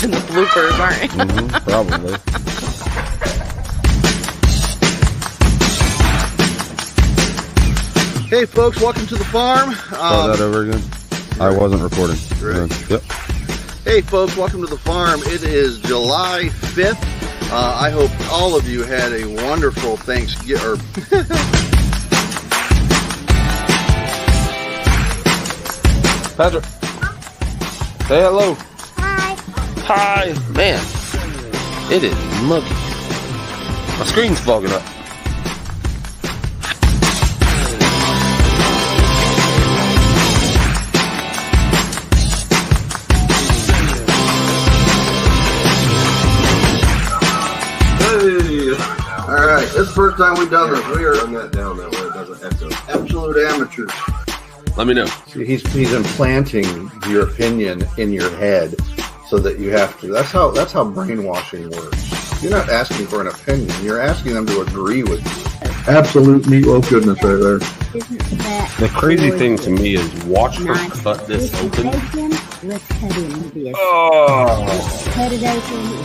in the bloopers, aren't you? Probably. Hey, folks, welcome to the farm. Start that over again. I wasn't recording. Yep. Hey, folks, welcome to the farm. It is July 5th. I hope all of you had a wonderful Thanksgiving. Patrick, say hello. Hi. Hi. Man, it is muggy. My screen's fogging up. All right, this is the first time we've done this. We are Run that down that way it doesn't echo. absolute amateurs. Let me know. See, he's implanting your opinion in your head so that you have to. That's how brainwashing works. You're not asking for an opinion. You're asking them to agree with you. Absolute meatloaf goodness right there. Isn't that The crazy thing to me is watch her nice? cut this With open. bacon, let's cut into this. Oh, Let's cut it open.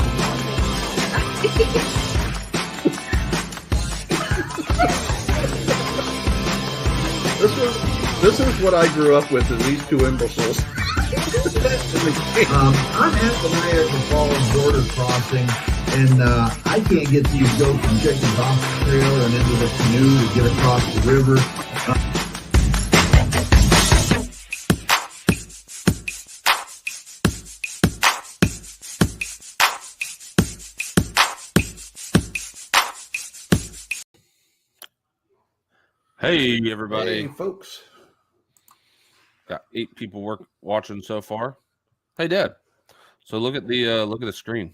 This is what I grew up with, is these two imbeciles. I'm at the Niagara Falls border crossing, and I can't get these goats and chickens off the trailer and into the canoe to get across the river. hey everybody! Hey, folks. Got 8 people watching so far. Hey, Dad. So look at the screen.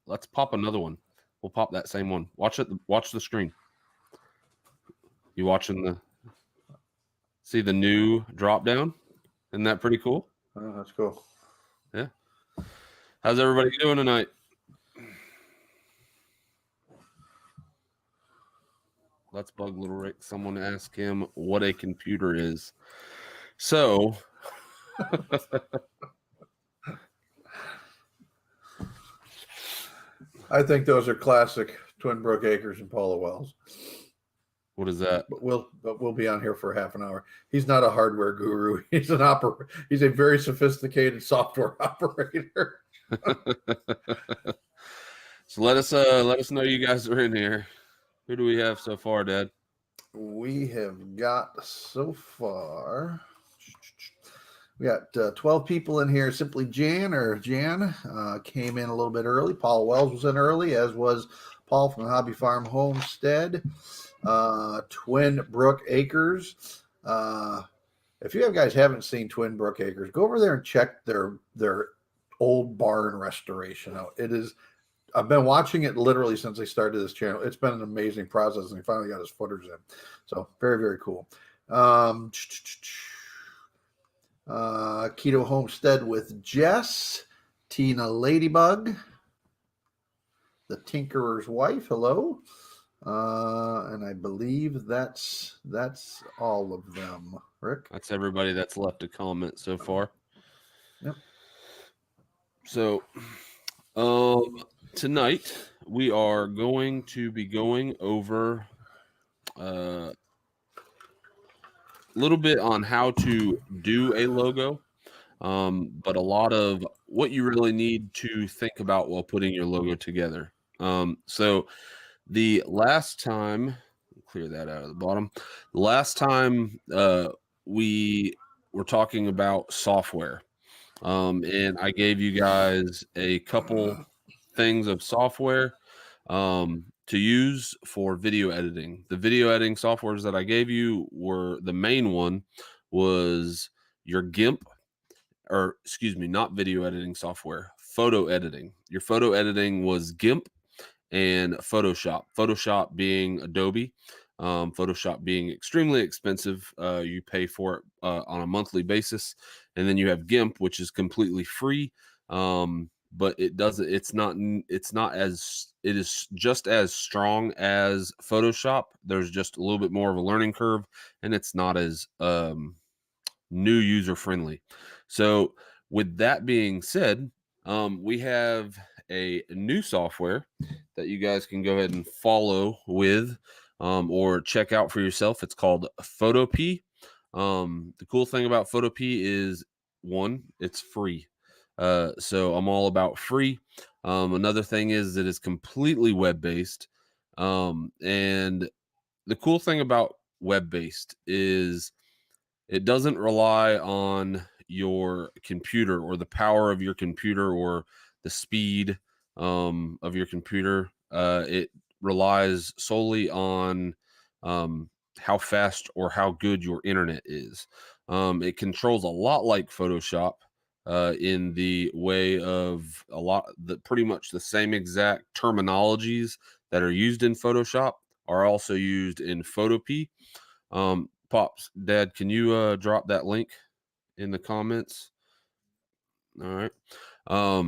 Let's pop another one. We'll pop that same one. Watch it. Watch the screen. You watching see the new drop down? Isn't that pretty cool? Oh, that's cool. Yeah. How's everybody doing tonight? Let's bug little Rick. Someone ask him what a computer is. So, I think those are classic Twin Brook Acres and Paula Wells. what is that? But we'll be on here for half an hour. He's not a hardware guru. He's He's a very sophisticated software operator. So let us know you guys are in here. Who do we have so far, Dad? We have got so far. We got 12 people in here. Simply Jan came in a little bit early. Paul Wells was in early, as was Paul from the Hobby Farm Homestead. Twin Brook Acres. If you guys haven't seen Twin Brook Acres, go over there and check their old barn restoration out. It is. I've been watching it literally since they started this channel. It's been an amazing process, and he finally got his footers in. So very, very cool. Keto Homestead with Jess, Tina Ladybug, the Tinkerer's wife. Hello. And I believe that's all of them. Rick? That's everybody that's left a comment so far. Yep. So, tonight we are going to be going over a little bit on how to do a logo, but a lot of what you really need to think about while putting your logo together. So the last time, clear that out of the bottom, the last time we were talking about software, and I gave you guys a couple things of software to use for video editing. The video editing softwares that I gave you were, the main one was your GIMP, or excuse me, not video editing software, photo editing. Your photo editing was GIMP and Photoshop. Photoshop being Adobe, Photoshop being extremely expensive. You pay for it on a monthly basis. And then you have GIMP, which is completely free. But it doesn't, it is just as strong as Photoshop. There's just a little bit more of a learning curve, and it's not as new user friendly. So with that being said, we have a new software that you guys can go ahead and follow with or check out for yourself. It's called Photopea. The cool thing about Photopea is, one, it's free. So I'm all about free. Another thing is that it's completely web-based. And the cool thing about web-based is it doesn't rely on your computer or the power of your computer or the speed of your computer. It relies solely on how fast or how good your internet is. It controls a lot like Photoshop in the way of pretty much the same exact terminologies that are used in Photoshop are also used in Photopea. Pops, Dad, can you drop that link in the comments? All right. A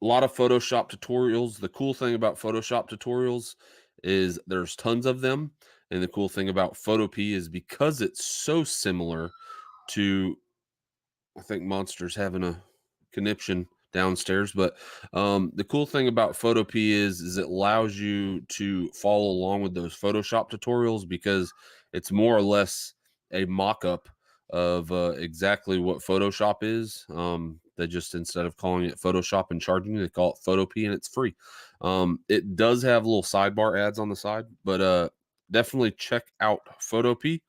lot of Photoshop tutorials. The cool thing about Photoshop tutorials is there's tons of them. And the cool thing about Photopea is because it's so similar to, I think Monster's having a conniption downstairs, but the cool thing about Photopea is it allows you to follow along with those Photoshop tutorials because it's more or less a mock-up of exactly what Photoshop is. They just, instead of calling it Photoshop and charging you, they call it Photopea, and it's free. It does have little sidebar ads on the side, but definitely check out Photopea.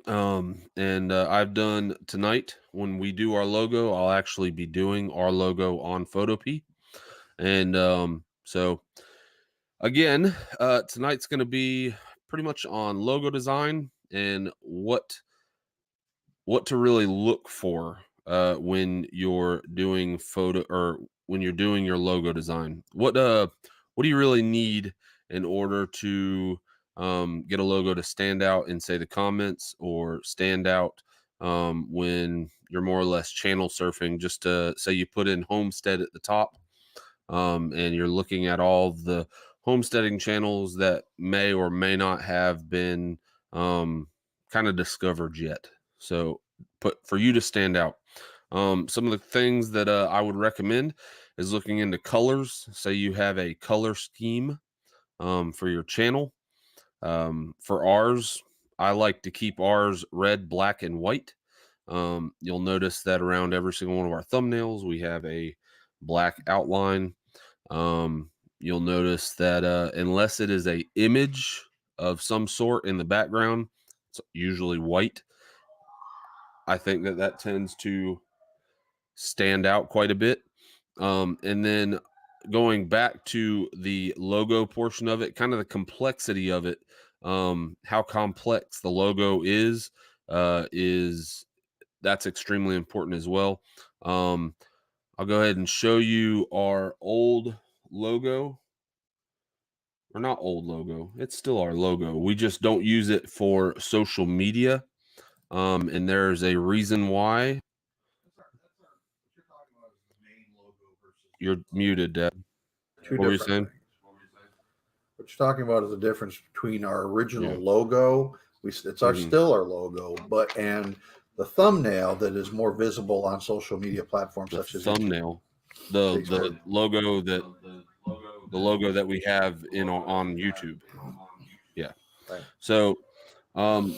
And I've done tonight, when we do our logo, I'll actually be doing our logo on Photopea. And so again, tonight's going to be pretty much on logo design and what to really look for when you're doing when you're doing your logo design. What do you really need in order to get a logo to stand out in, say, the comments, or stand out when you're more or less channel surfing? Just to say, you put in homestead at the top, and you're looking at all the homesteading channels that may or may not have been kind of discovered yet. So for you to stand out, some of the things that I would recommend is looking into colors. Say you have a color scheme for your channel. For ours, I like to keep ours red, black, and white. You'll notice that around every single one of our thumbnails, we have a black outline. You'll notice that unless it is a image of some sort in the background, it's usually white. I think that tends to stand out quite a bit. And then going back to the logo portion of it, kind of the complexity of it, how complex the logo is that's extremely important as well. I'll go ahead and show you our old logo. Or not old logo. It's still our logo. We just don't use it for social media. And there's a reason why. You're muted, Dad. Two What were you different saying? things. What you're talking about is the difference between our original Yeah. logo. It's Mhm. still our logo, and the thumbnail that is more visible on social media platforms The such as thumbnail, the Facebook. logo that we have on YouTube. Yeah. Right. So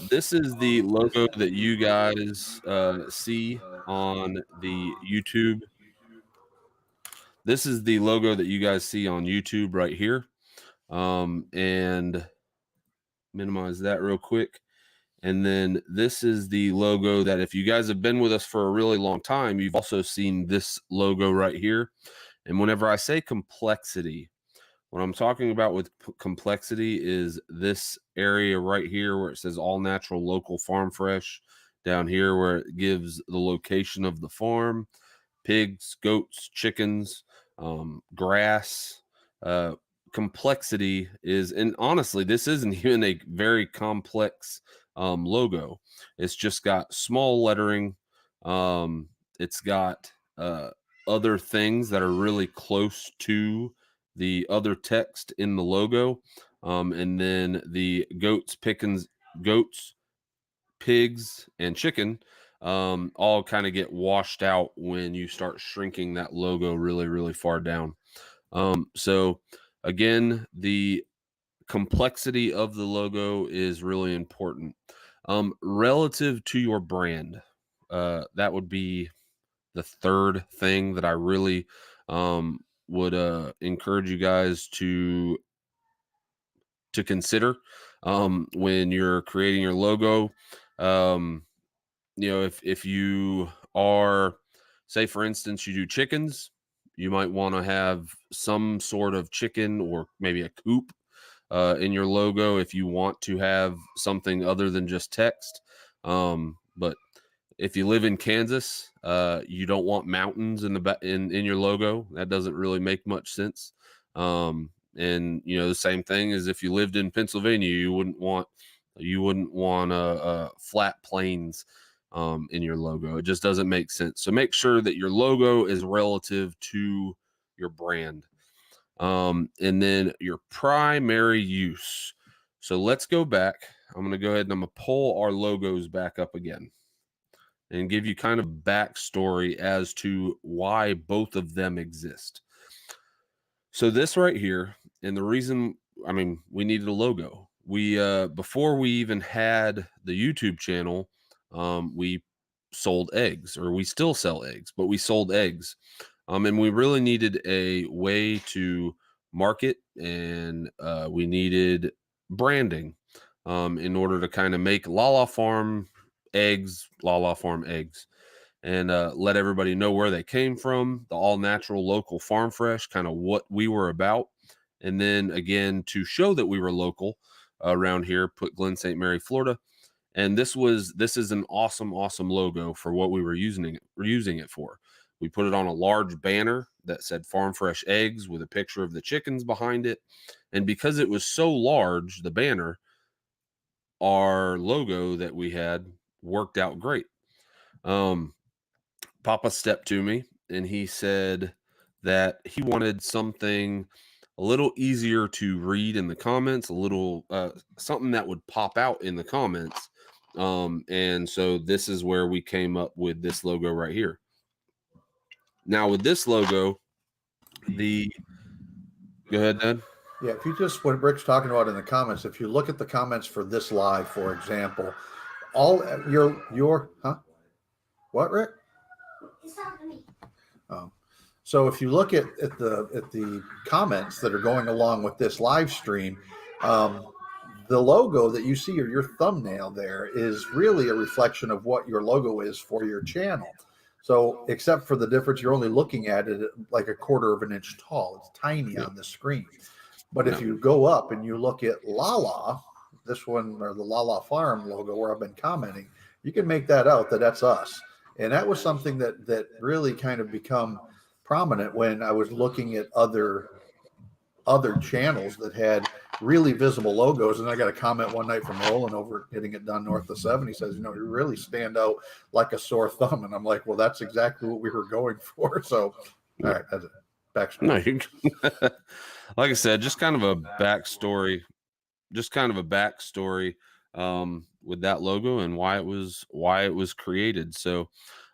this is the logo that you guys see on the YouTube. This is the logo that you guys see on YouTube right here. And minimize that real quick. And then this is the logo that, if you guys have been with us for a really long time, you've also seen this logo right here. And whenever I say complexity, what I'm talking about with complexity is this area right here where it says all natural, local, farm fresh, down here where it gives the location of the farm, pigs, goats, chickens, grass. Complexity is, and honestly, this isn't even a very complex logo. It's just got small lettering. It's got other things that are really close to the other text in the logo. And then the goats, pigs, and chicken all kind of get washed out when you start shrinking that logo really, really far down. So again, the complexity of the logo is really important. Relative to your brand, that would be the third thing that I really would encourage you guys to consider when you're creating your logo. If you are, say for instance, you do chickens, you might want to have some sort of chicken or maybe a coop in your logo if you want to have something other than just text. But if you live in Kansas, you don't want mountains in in your logo. That doesn't really make much sense. And the same thing as if you lived in Pennsylvania, you wouldn't want flat plains in your logo. It just doesn't make sense. So make sure that your logo is relative to your brand. And then your primary use. So let's go back. I'm going to go ahead and I'm going to pull our logos back up again and give you kind of backstory as to why both of them exist. So this right here, and the reason, we needed a logo. We before we even had the YouTube channel, we sold eggs, or we still sell eggs, but we sold eggs. And we really needed a way to market, and we needed branding in order to kind of make Lala Farm eggs, and let everybody know where they came from, the all natural, local, farm fresh, kind of what we were about. And then again, to show that we were local around here, put Glen St. Mary, Florida. And this is an awesome logo for what we were using it for. We put it on a large banner that said Farm Fresh Eggs with a picture of the chickens behind it. And because it was so large, the banner, our logo that we had worked out great. Papa stepped to me and he said that he wanted something a little easier to read in the comments, a little something that would pop out in the comments. And so this is where we came up with this logo right here. Now with this logo, go ahead, Dad. Yeah, if you just, what Rick's talking about in the comments, if you look at the comments for this live, for example, all your what, Rick? He's talking to me. Oh. So if you look at the comments that are going along with this live stream, the logo that you see, or your thumbnail there, is really a reflection of what your logo is for your channel. So except for the difference, you're only looking at it like a quarter of an inch tall. It's tiny on the screen. But if you go up and you look at Lala, this one, or the Lala Farm logo where I've been commenting, you can make that out that that's us. And that was something that really kind of become prominent when I was looking at other channels that had really visible logos. And I got a comment one night from Roland over Getting It Done North of 7. He says, you really stand out like a sore thumb. And I'm like, well, that's exactly what we were going for. So, all right, that's it. Backstory. No, like I said, just kind of a backstory with that logo and why it was created. So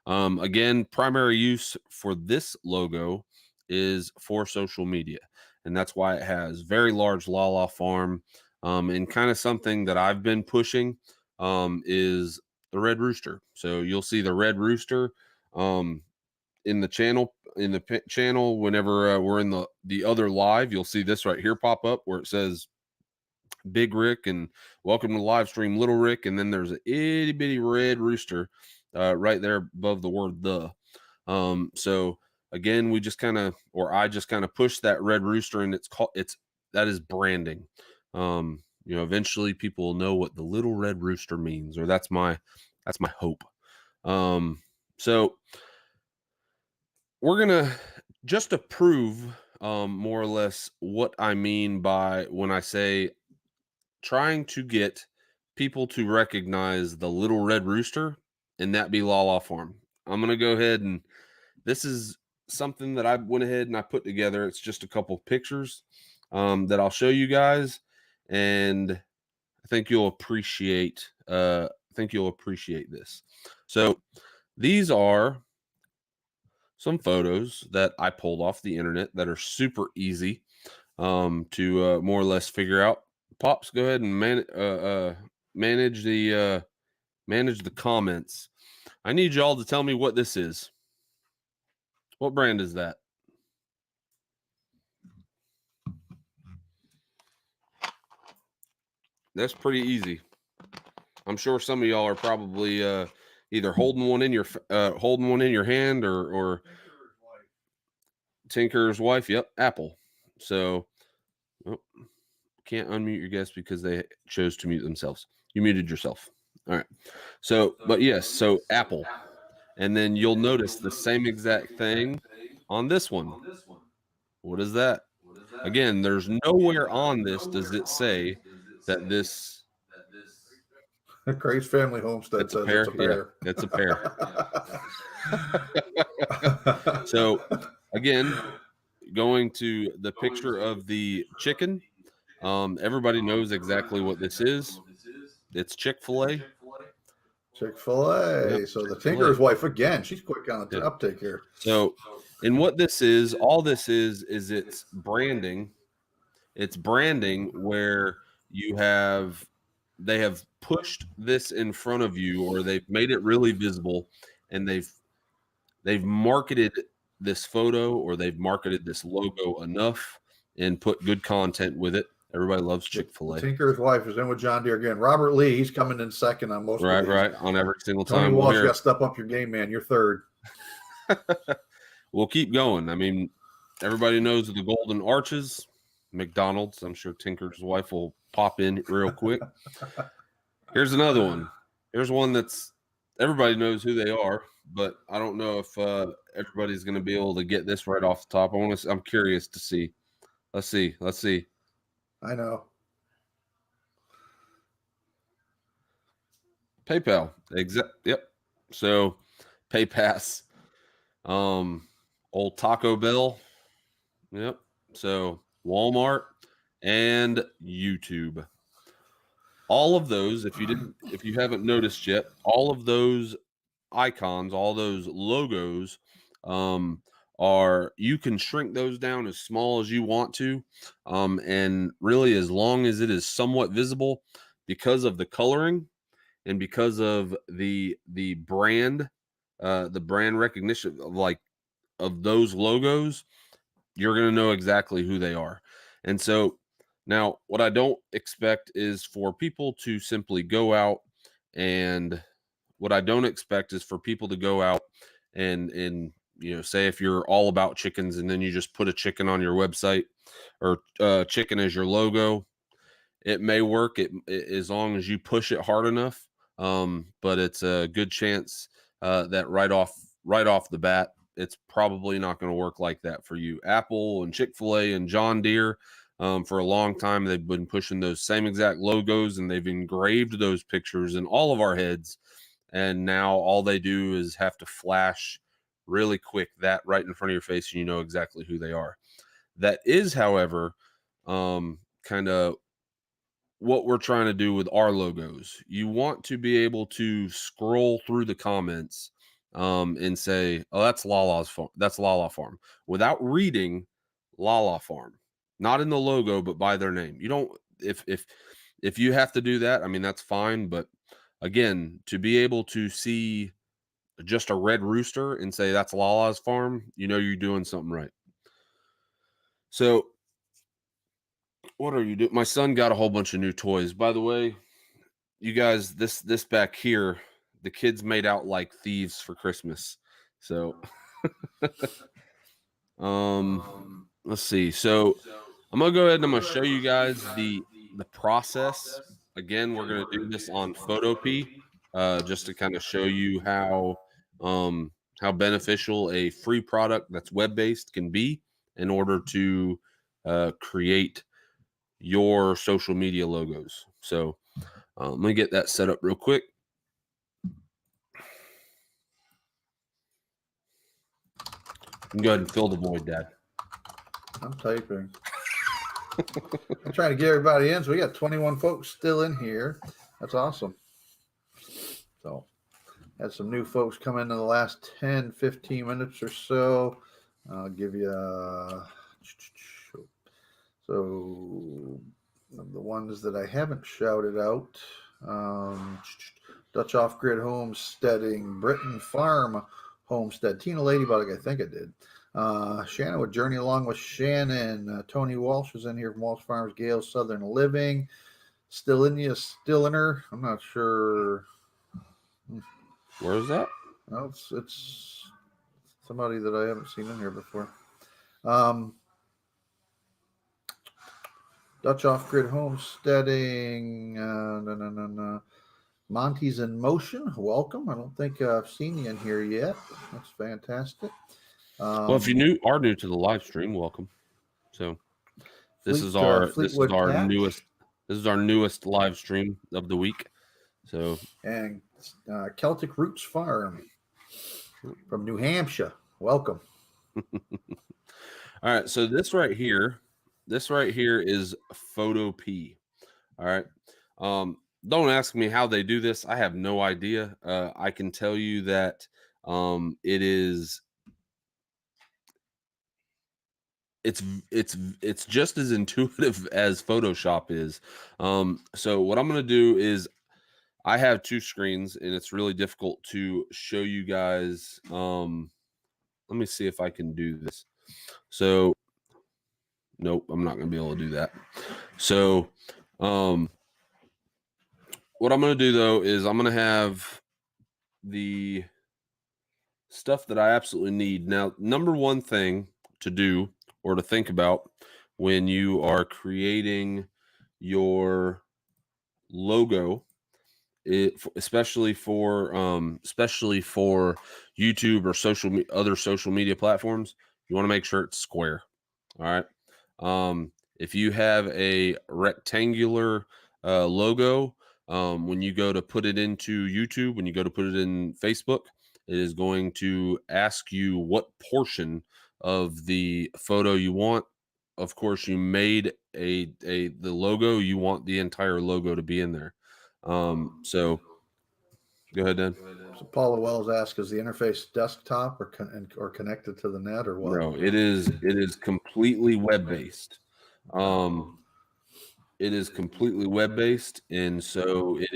again, primary use for this logo is for social media, and that's why it has very large Lala Farm, and kind of something that I've been pushing is the red rooster. So you'll see the red rooster in the channel whenever we're in the other live. You'll see this right here pop up where it says Big Rick and welcome to live stream Little Rick, and then there's an itty bitty red rooster right there above the word the. So again, I just kind of pushed that red rooster, and that is branding. Eventually people will know what the little red rooster means, or that's my hope. So we're gonna, just to prove more or less what I mean by when I say trying to get people to recognize the little red rooster, and that be Lala Farm. I'm going to go ahead, and this is something that I went ahead and I put together. It's just a couple pictures that I'll show you guys, and I think you'll appreciate think you'll appreciate this. So these are some photos that I pulled off the internet that are super easy to more or less figure out. Pops, go ahead and manage the comments. I need y'all to tell me what this is. What brand is that? That's pretty easy. I'm sure some of y'all are probably either holding one in your hand or Tinker's wife. Yep, Apple. So can't unmute your guests because they chose to mute themselves. You muted yourself. All right. So, but yes, so Apple. And then you'll notice the same exact thing on this one. What is that? Again, there's nowhere on this does it say that this Craig's Family Homestead it's a says pair. it's a pair. Yeah, it's a pair. So again, going to the picture of the chicken, everybody knows exactly what this is. It's Chick-fil-A. Chick-fil-A. Yep, So the Chick-fil-A. Tinker's wife again. She's quick on the uptake here. So, and what this is, all this is it's branding. It's branding where they have pushed this in front of you, or they've made it really visible, and they've marketed this photo, or they've marketed this logo enough and put good content with it. Everybody loves Chick-fil-A. Tinker's wife is in with John Deere again. Robert Lee, he's coming in second on most of these. Right, on every single Tony time. Walsh, you got to step up your game, man. You're third. We'll keep going. I mean, everybody knows the Golden Arches, McDonald's. I'm sure Tinker's wife will pop in real quick. Here's another one. Here's one that's everybody knows who they are, but I don't know if everybody's going to be able to get this right off the top. I'm curious to see. Let's see. I know. PayPal. Yep. So PayPass. Old Taco Bell. Yep. So Walmart and YouTube. All of those, if you haven't noticed yet, all of those icons, all those logos, you can shrink those down as small as you want to, and really as long as it is somewhat visible, because of the coloring and because of the brand recognition of those logos, you're going to know exactly who they are. And so now what I don't expect is for people to simply go out and say if you're all about chickens and then you just put a chicken on your website or chicken as your logo. It may work as long as you push it hard enough. But it's a good chance that right off the bat, it's probably not going to work like that for you. Apple and Chick-fil-A and John Deere, for a long time, they've been pushing those same exact logos, and they've engraved those pictures in all of our heads. And now all they do is have to flash really quick that right in front of your face, and you know exactly who they are. That is, however, kind of what we're trying to do with our logos. You want to be able to scroll through the comments and say, oh, that's Lala's farm. That's Lala Farm, without reading Lala Farm, not in the logo, but by their name. You don't, if you have to do that, I mean, that's fine. But again, to be able to see just a red rooster and say that's Lala's Farm, you know, you're doing something right. So what are you doing? My son got a whole bunch of new toys. By the way, you guys, this back here, the kids made out like thieves for Christmas. So let's see. So I'm gonna go ahead and I'm gonna show you guys the process. Again, we're gonna do this on Photopea, just to kind of show you how beneficial a free product that's web-based can be in order to create your social media logos. So let me get that set up real quick. You can go ahead and fill the void, Dad. I'm typing. I'm trying to get everybody in. So we got 21 folks still in here. That's awesome. So had some new folks come in the last 10, 15 minutes or so. I'll give you so the ones that I haven't shouted out. Dutch Off-Grid Homesteading, Britain Farm Homestead, Tina Ladybug, I think I did. Shannon would journey along with Shannon. Tony Walsh is in here from Walsh Farms, Gale Southern Living. Still in her. I'm not sure. Where is that? Well, it's somebody that I haven't seen in here before. Dutch Off-Grid Homesteading. Monty's in Motion. Welcome. I don't think I've seen you in here yet. That's fantastic. Well, if you are new to the live stream, welcome. So this is our newest live stream of the week. So and Celtic Roots Farm from New Hampshire. Welcome. All right. So this right here is Photo P. All right. Don't ask me how they do this. I have no idea. I can tell you that it's just as intuitive as Photoshop is. So what I'm going to do is I have two screens and it's really difficult to show you guys. Let me see if I can do this. So nope, I'm not going to be able to do that. So what I'm going to do though is I'm going to have the stuff that I absolutely need. Now, number one thing to do or to think about when you are creating your logo, especially for YouTube or other social media platforms, you want to make sure it's square. All right. If you have a rectangular logo, when you go to put it into YouTube, when you go to put it in Facebook, it is going to ask you what portion of the photo you want. Of course, you made the logo. You want the entire logo to be in there. So go ahead, Dan. So Paula Wells asks, is the interface desktop or connected to the net or what? No, it is completely web-based. It is completely web-based, and so you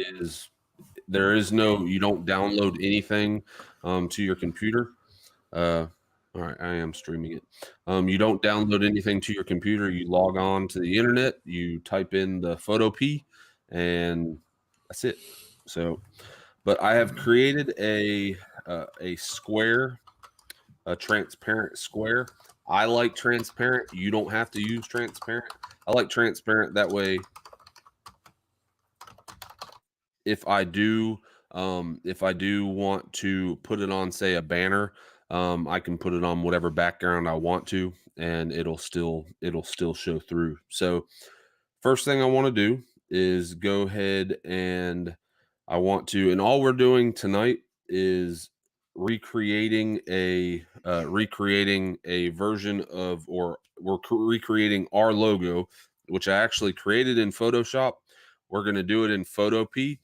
don't download anything to your computer. All right, I am streaming it. You don't download anything to your computer. You log on to the internet, you type in the Photo P, and that's it. So, but I have created a square, a transparent square. I like transparent. You don't have to use transparent. I like transparent that way. If I do want to put it on, say, a banner, I can put it on whatever background I want to, and it'll still show through. So first thing I want to do is go ahead and and all we're doing tonight is recreating a version of, or we're recreating our logo, which I actually created in Photoshop. We're going to do it in Photo P.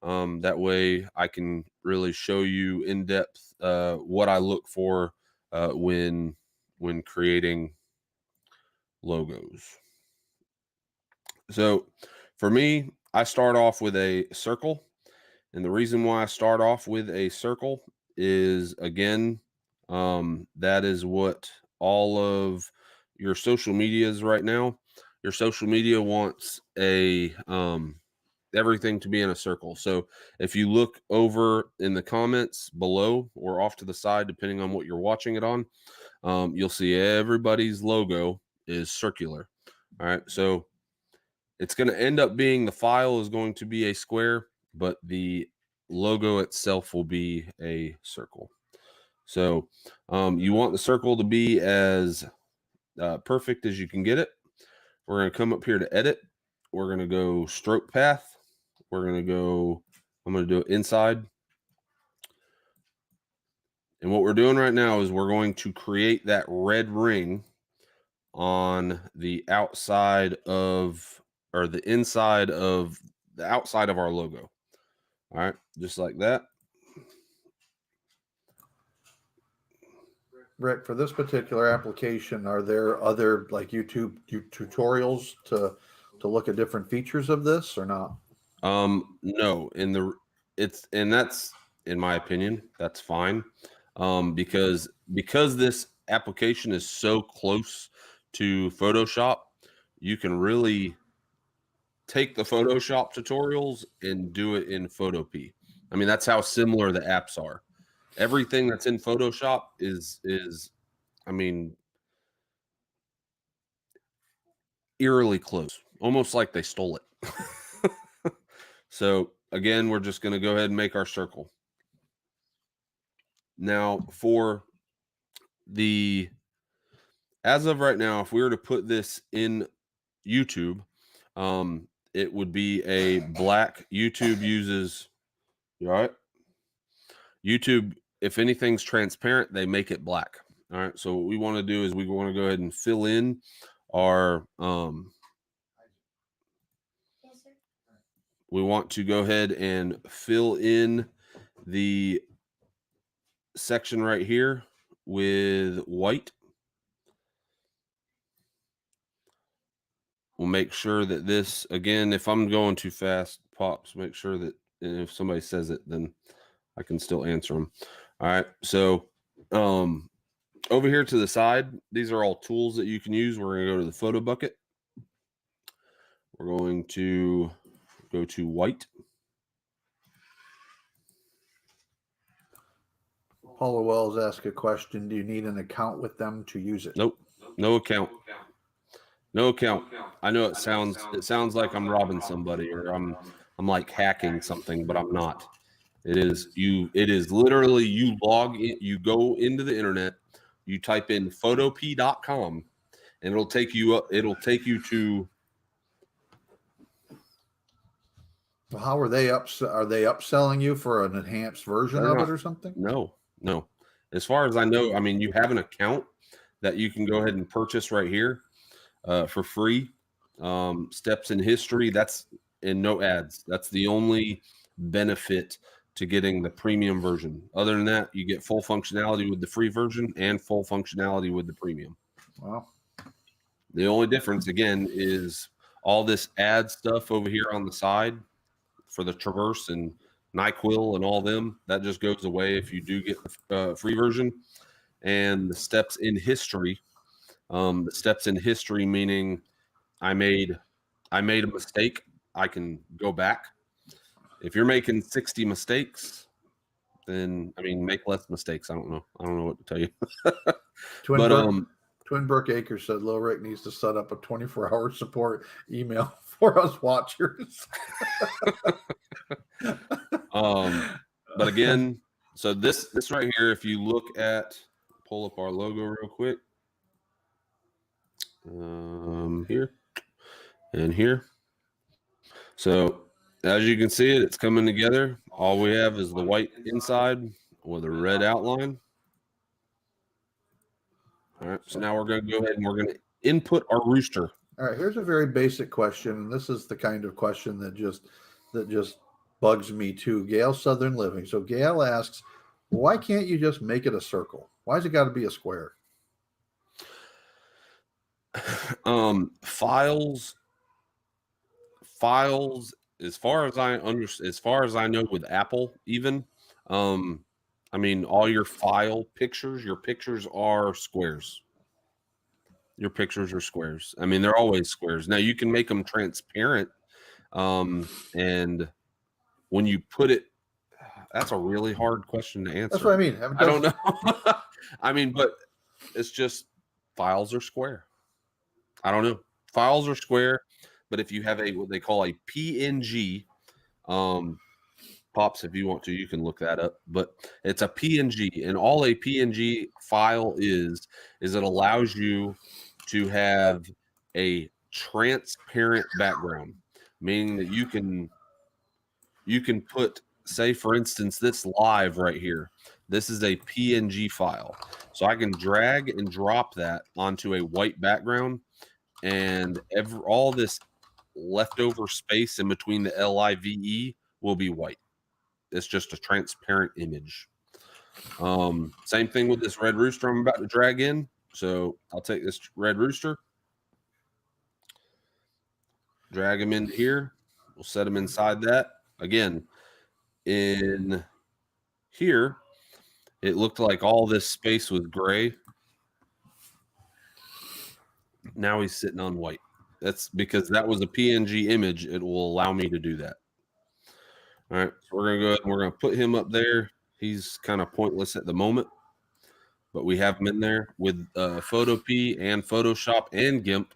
That way I can really show you in depth what I look for when creating logos. So for me, I start off with a circle. And the reason why I start off with a circle is, again, that is what all of your social media is right now. Your social media wants everything to be in a circle. So if you look over in the comments below or off to the side, depending on what you're watching it on, you'll see everybody's logo is circular. All right. So it's going to end up being, the file is going to be a square, but the logo itself will be a circle. So you want the circle to be as perfect as you can get it. We're going to come up here to edit. We're going to go stroke path. I'm going to do it inside. And what we're doing right now is we're going to create that red ring on the outside of, or the inside of the outside of our logo. All right, just like that. Rick, for this particular application, are there other like YouTube tutorials to look at different features of this or not? No, and that's, in my opinion, that's fine. Because this application is so close to Photoshop, you can really take the Photoshop tutorials and do it in Photopea. I mean, that's how similar the apps are. Everything that's in Photoshop is I mean, eerily close, almost like they stole it. So again, we're just going to go ahead and make our circle. Now for as of right now, if we were to put this in YouTube, it would be a black. YouTube uses, you all right? YouTube, if anything's transparent, they make it black. All right. So what we want to do is we want to go ahead and fill in our we want to go ahead and fill in the section right here with white. We'll make sure that this, again, if I'm going too fast, Pops, make sure that if somebody says it, then I can still answer them. All right. So over here to the side, these are all tools that you can use. We're going to go to the photo bucket. We're going to go to white. Paula Wells asked a question. Do you need an account with them to use it? Nope. No account. No account. I know it sounds like I'm robbing somebody or I'm like hacking something, but I'm not. It is literally you log in, you go into the internet, you type in photopea.com and it'll take you to. Well, how are they upselling you for an enhanced version of it or something? No. As far as I know, I mean, you have an account that you can go ahead and purchase right here for free. Steps in history, that's in no ads. That's the only benefit to getting the premium version. Other than that, you get full functionality with the free version and full functionality with the premium. Wow. The only difference, again, is all this ad stuff over here on the side for the Traverse and NyQuil and all them, that just goes away if you do get the free version. And the steps in history, meaning I made a mistake, I can go back. If you're making 60 mistakes, then I mean, make less mistakes. I don't know what to tell you. Twin Brook Acres said Lil Rick needs to set up a 24-hour support email for us watchers. But again, so this right here, if you look at, pull up our logo real quick, here and here. So as you can see it's coming together. All we have is the white inside with a red outline. All right, so now we're going to go ahead and we're going to input our rooster. All right, here's a very basic question, and this is the kind of question that just bugs me too. Gail Southern Living. So Gail asks, why can't you just make it a circle? Why's it got to be a square? Files, as far as I know with Apple, even, I mean, all your file pictures, your pictures are squares. Your pictures are squares. I mean, they're always squares. Now you can make them transparent. And when you put it, that's a really hard question to answer. That's what I mean. I don't know. I mean, but it's just files are square. I don't know. Files are square, but if you have what they call a PNG, Pops, if you want to, you can look that up. But it's a PNG, and all a PNG file is it allows you to have a transparent background, meaning that you can put, say, for instance, this live right here. This is a PNG file. So I can drag and drop that onto a white background, and all this leftover space in between the LIVE will be white. It's just a transparent image. Same thing with this red rooster I'm about to drag in. So I'll take this red rooster, drag him into here. We'll set him inside that. Again, in here, it looked like all this space was gray. Now he's sitting on white. That's because that was a PNG image. It will allow me to do that. All right, so we're going to go ahead and we're going to put him up there. He's kind of pointless at the moment, but we have him in there with Photopea and Photoshop and GIMP.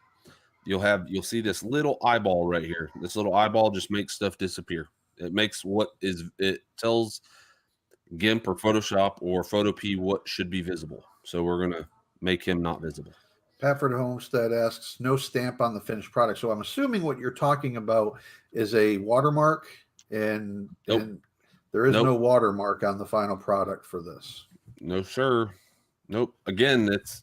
You'll see this little eyeball right here. This little eyeball just makes stuff disappear. It tells GIMP or Photoshop or Photopea what should be visible. So we're going to make him not visible. Pafford Homestead asks, no stamp on the finished product. So I'm assuming what you're talking about is a watermark, and there is no watermark on the final product for this. No, sir. Nope. Again, it's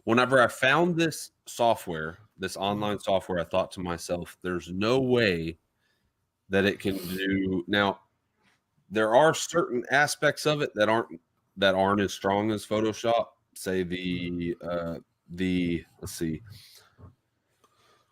whenever I found this software, this online software, I thought to myself, there's no way that it can do. Now, there are certain aspects of it that aren't as strong as Photoshop. Say the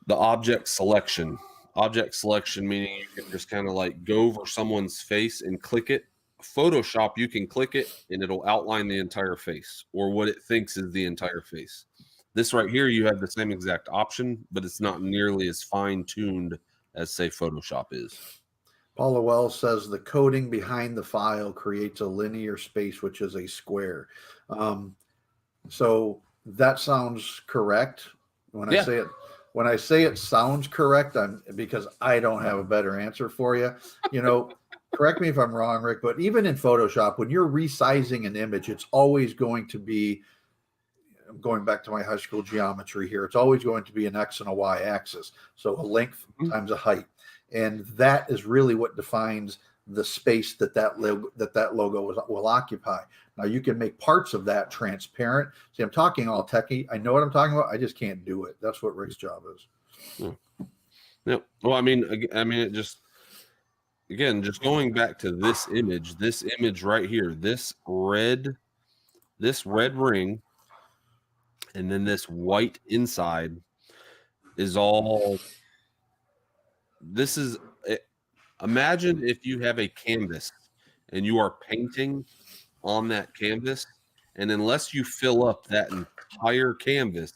object selection. Object selection meaning you can just kind of like go over someone's face and click it. Photoshop, you can click it and it'll outline the entire face or what it thinks is the entire face. This right here, you have the same exact option, but it's not nearly as fine-tuned as, say, Photoshop is. Paula Wells says the coding behind the file creates a linear space, which is a square. So that sounds correct. When I say it sounds correct, because I don't have a better answer for you. Correct me if I'm wrong, Rick, but even in Photoshop, when you're resizing an image, it's always going to be, I'm going back to my high school geometry here, it's always going to be an X and a Y axis. So a length times a height. And that is really what defines the space that logo will occupy. Now you can make parts of that transparent. See, I'm talking all techie. I know what I'm talking about. I just can't do it. That's what Rick's job is. Yeah. Well, I mean, it just, again, just going back to this image right here, this red ring, and then this white inside is all. This is. Imagine if you have a canvas and you are painting on that canvas, and unless you fill up that entire canvas,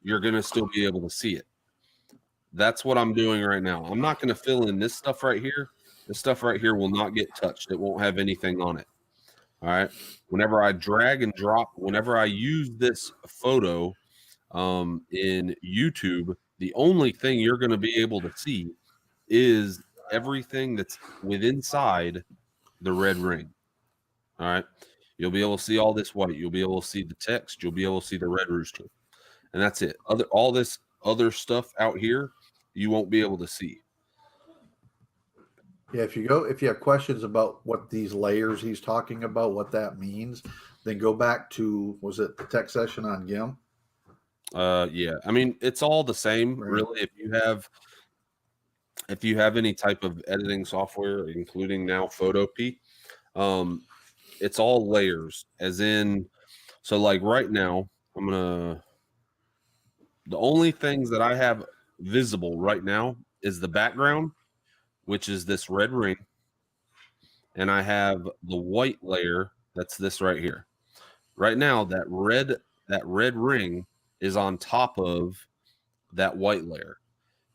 you're going to still be able to see it. That's what I'm doing right now. I'm not going to fill in this stuff right here. This stuff right here will not get touched. It won't have anything on it. All right. Whenever I drag and drop, whenever I use this photo in YouTube, the only thing you're going to be able to see is everything that's inside the red ring. All right. You'll be able to see all this white. You'll be able to see the text. You'll be able to see the red rooster. And that's it. All this other stuff out here, you won't be able to see. Yeah, if you have questions about what these layers he's talking about, what that means, then go back to, was it the tech session on GIMP? Yeah. I mean, it's all the same, really. If you have any type of editing software, including now Photopea, it's all layers, as in, so like right now, the only things that I have visible right now is the background, which is this red ring. And I have the white layer. That's this right here. Right now, that red ring is on top of that white layer.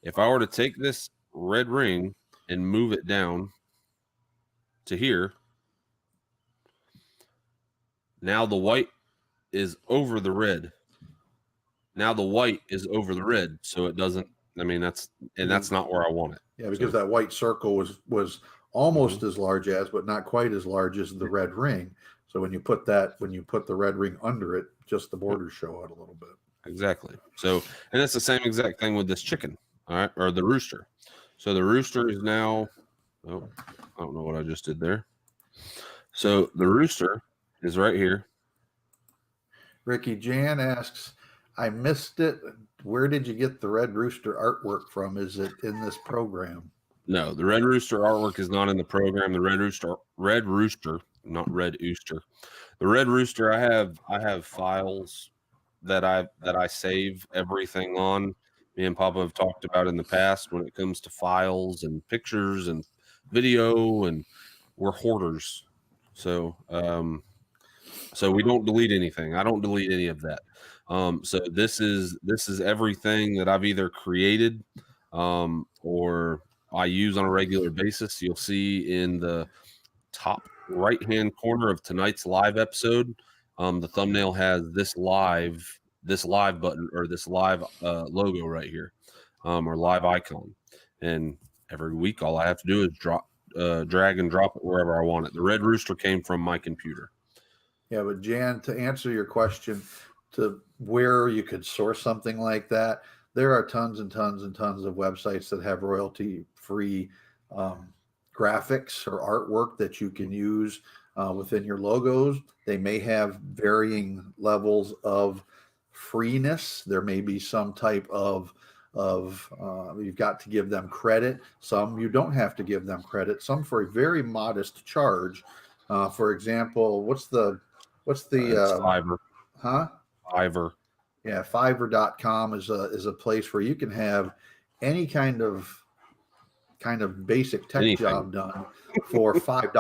If I were to take this red ring and move it down to here, now the white is over the red. Now the white is over the red, so it doesn't. I mean, that's not where I want it. Yeah, because that white circle was almost as large as, but not quite as large as the red ring. So when you put the red ring under it, just the borders show out a little bit. Exactly. So, and that's the same exact thing with this chicken, all right, or the rooster. So the rooster is now, oh, I don't know what I just did there. So the rooster is right here. Ricky Jan asks, I missed it. Where did you get the red rooster artwork from? Is it in this program? No, the Red Rooster artwork is not in the program. The Red Rooster, not Red Ooster. The Red Rooster, I have files that I save everything on. Me and Papa have talked about in the past when it comes to files and pictures and video, and we're hoarders. So so we don't delete anything. I don't delete any of that. So this is everything that I've either created or I use on a regular basis. You'll see in the top right hand corner of tonight's live episode, the thumbnail has this live button, or this live logo right here, or live icon. And every week, all I have to do is drag and drop it wherever I want it. The Red Rooster came from my computer. Yeah, but Jan, to answer your question to where you could source something like that, there are tons and tons and tons of websites that have royalty-free graphics or artwork that you can use within your logos. They may have varying levels of freeness. There may be some type of you've got to give them credit. Some you don't have to give them credit. Some for a very modest charge. For example, what's the Fiverr. huh? Fiverr. Yeah, Fiverr.com is a place where you can have any kind of basic tech Anything. job done for $5.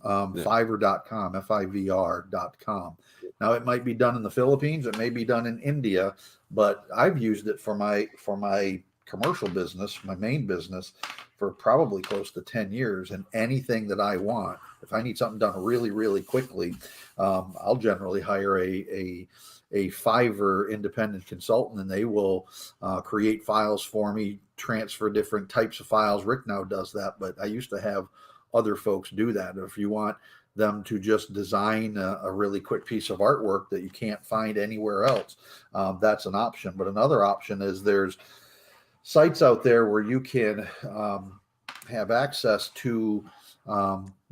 Fiverr.com, FIVR.com. Now it might be done in the Philippines, it may be done in India, but I've used it for my commercial business, my main business, for probably close to 10 years. And anything that I want, if I need something done really, really quickly, I'll generally hire a Fiverr independent consultant, and they will create files for me, transfer different types of files. Rick now does that, but I used to have other folks do that. If you want them to just design a really quick piece of artwork that you can't find anywhere else, that's an option. But another option is there's sites out there where you can have access to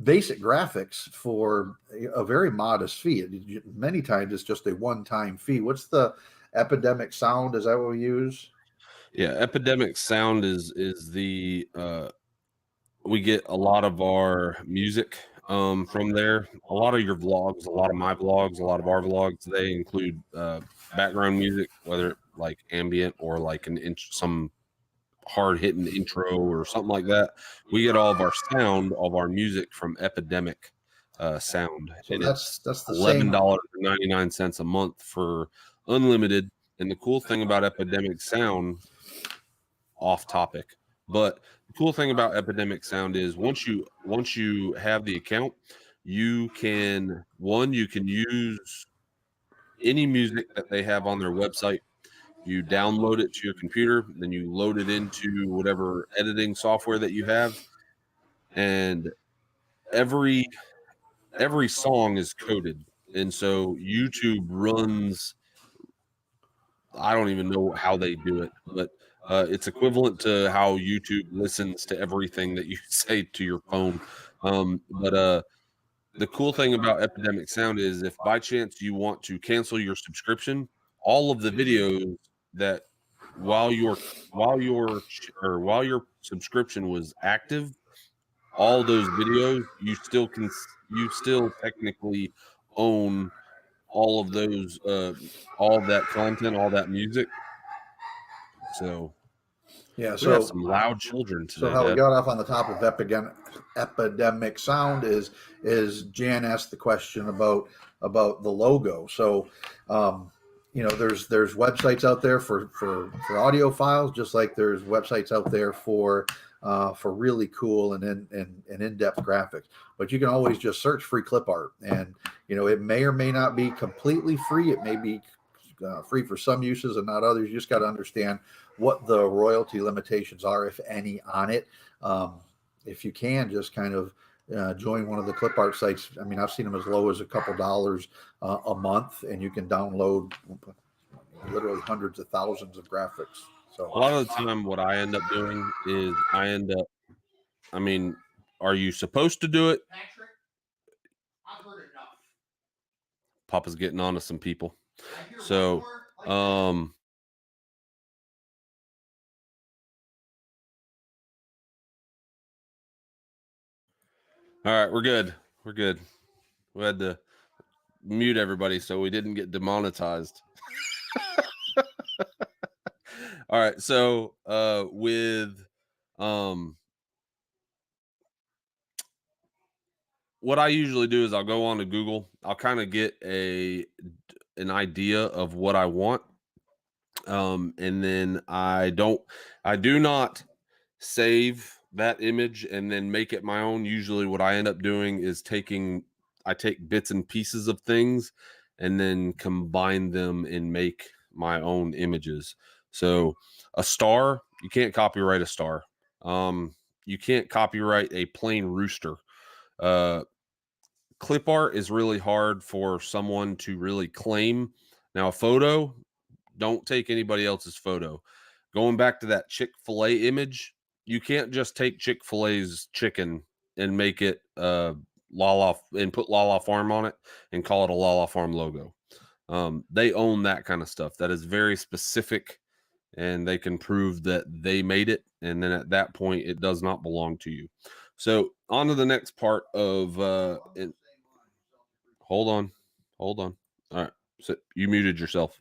basic graphics for a very modest fee. Many times it's just a one-time fee. What's the Epidemic Sound? Is that what we use? Yeah, Epidemic Sound is the we get a lot of our music from there. A lot of your vlogs, a lot of my vlogs, a lot of our vlogs, they include background music, whether like ambient or like some hard hitting intro or something like that. We get all of our sound, all of our music from Epidemic Sound. So and that's the $11.99 a month for unlimited. And the cool thing about Epidemic Sound, off topic, but the cool thing about Epidemic Sound is once you have the account, you can use any music that they have on their website. You download it to your computer, then you load it into whatever editing software that you have, and every song is coded. And so YouTube runs, I don't even know how they do it, but it's equivalent to how YouTube listens to everything that you say to your phone. But the cool thing about Epidemic Sound is if by chance you want to cancel your subscription, all of the videos that while your subscription was active, all those videos you still technically own all of those all of that content, all that music. So yeah. we So have some loud children today. So how we Dad. got off on the top of Epidemic Sound is Jan asked the question about the logo. So there's websites out there for audio files, just like there's websites out there for really cool and in-depth graphics. But you can always just search free clip art, and it may or may not be completely free. It may be free for some uses and not others. You just got to understand what the royalty limitations are, if any, on it. If you can, just kind of join one of the clip art sites. I mean, I've seen them as low as a couple dollars a month, and you can download literally hundreds of thousands of graphics. So a lot of the time what I end up doing is are you supposed to do it? Patrick, I've heard enough. Papa's getting on to some people. So All right, we're good. We're good. We had to mute everybody so we didn't get demonetized. All right, so with what I usually do is I'll go on to Google. I'll kind of get an idea of what I want. And then I do not save that image and then make it my own. Usually what I end up doing is I take bits and pieces of things and then combine them and make my own images. So a star, you can't copyright a star. You can't copyright a plain rooster. Clip art is really hard for someone to really claim. Now a photo, don't take anybody else's photo. Going back to that Chick-fil-A image, you can't just take Chick-fil-A's chicken and make it Lala and put Lala Farm on it and call it a Lala Farm logo. They own that kind of stuff. That is very specific, and they can prove that they made it. And then at that point, it does not belong to you. So on to the next part of hold on. All right. So you muted yourself.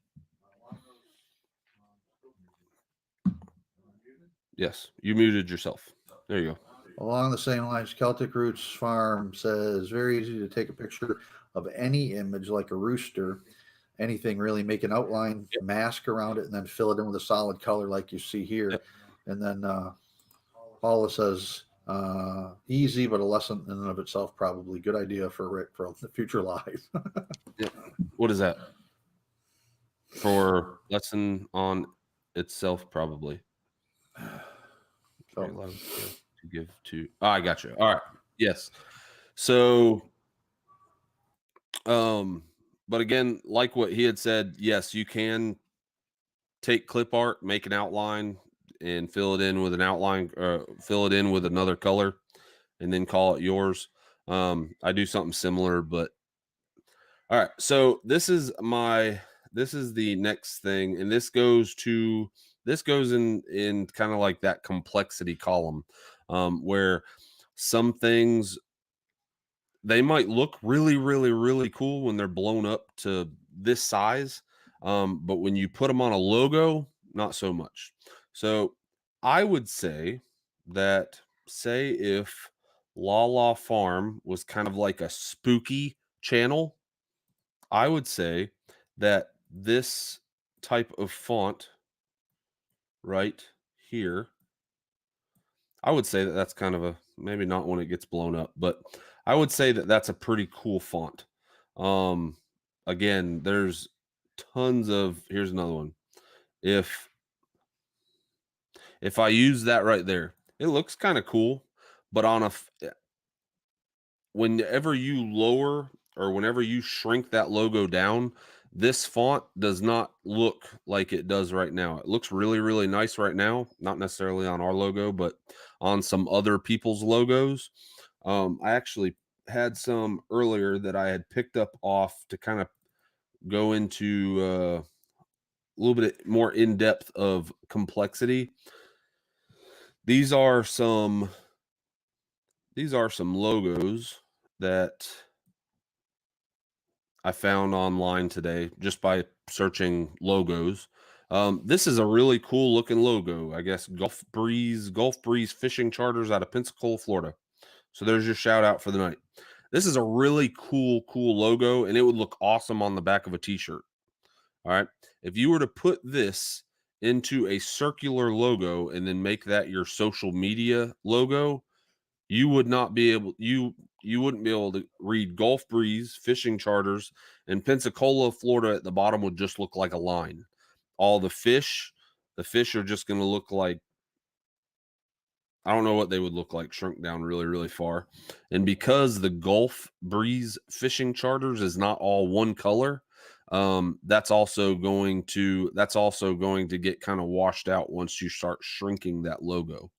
Yes, you muted yourself. There you go. Along the same lines, Celtic Roots Farm says very easy to take a picture of any image like a rooster, anything really, make an outline, mask around it, and then fill it in with a solid color like you see here. Yep. And then Paula says easy, but a lesson in and of itself probably good idea for Rick for the future live. Yep. What is that? For lesson on itself, probably. So, to give to. Oh, I got you. All right. Yes. So, but again, like what he had said, yes, you can take clip art, make an outline, and fill it in with an outline, fill it in with another color, and then call it yours. I do something similar, but all right. So this is the next thing, and this goes in kind of like that complexity column, where some things they might look really, really, really cool when they're blown up to this size, but when you put them on a logo, not so much. So I would say that if Lala Farm was kind of like a spooky channel, I would say that this type of font right here, I would say that that's kind of maybe not when it gets blown up, but I would say that that's a pretty cool font. Again, there's tons of, here's another one. If I use that right there, it looks kind of cool, but whenever you lower or whenever you shrink that logo down, this font does not look like it does right now. It looks really, really nice right now, not necessarily on our logo, but on some other people's logos. I actually had some earlier that I had picked up off to kind of go into a little bit more in depth of complexity. These are some logos that I found online today just by searching logos. This is a really cool looking logo. I guess Gulf Breeze Fishing Charters out of Pensacola, Florida. So there's your shout out for the night. This is a really cool logo, and it would look awesome on the back of a t-shirt. All right. If you were to put this into a circular logo and then make that your social media logo, you would not be able you wouldn't be able to read Gulf Breeze Fishing Charters, and Pensacola, Florida at the bottom would just look like a line. All the fish are just going to look like, I don't know what they would look like, shrunk down really, really far. And because the Gulf Breeze Fishing Charters is not all one color, that's also going to get kind of washed out once you start shrinking that logo.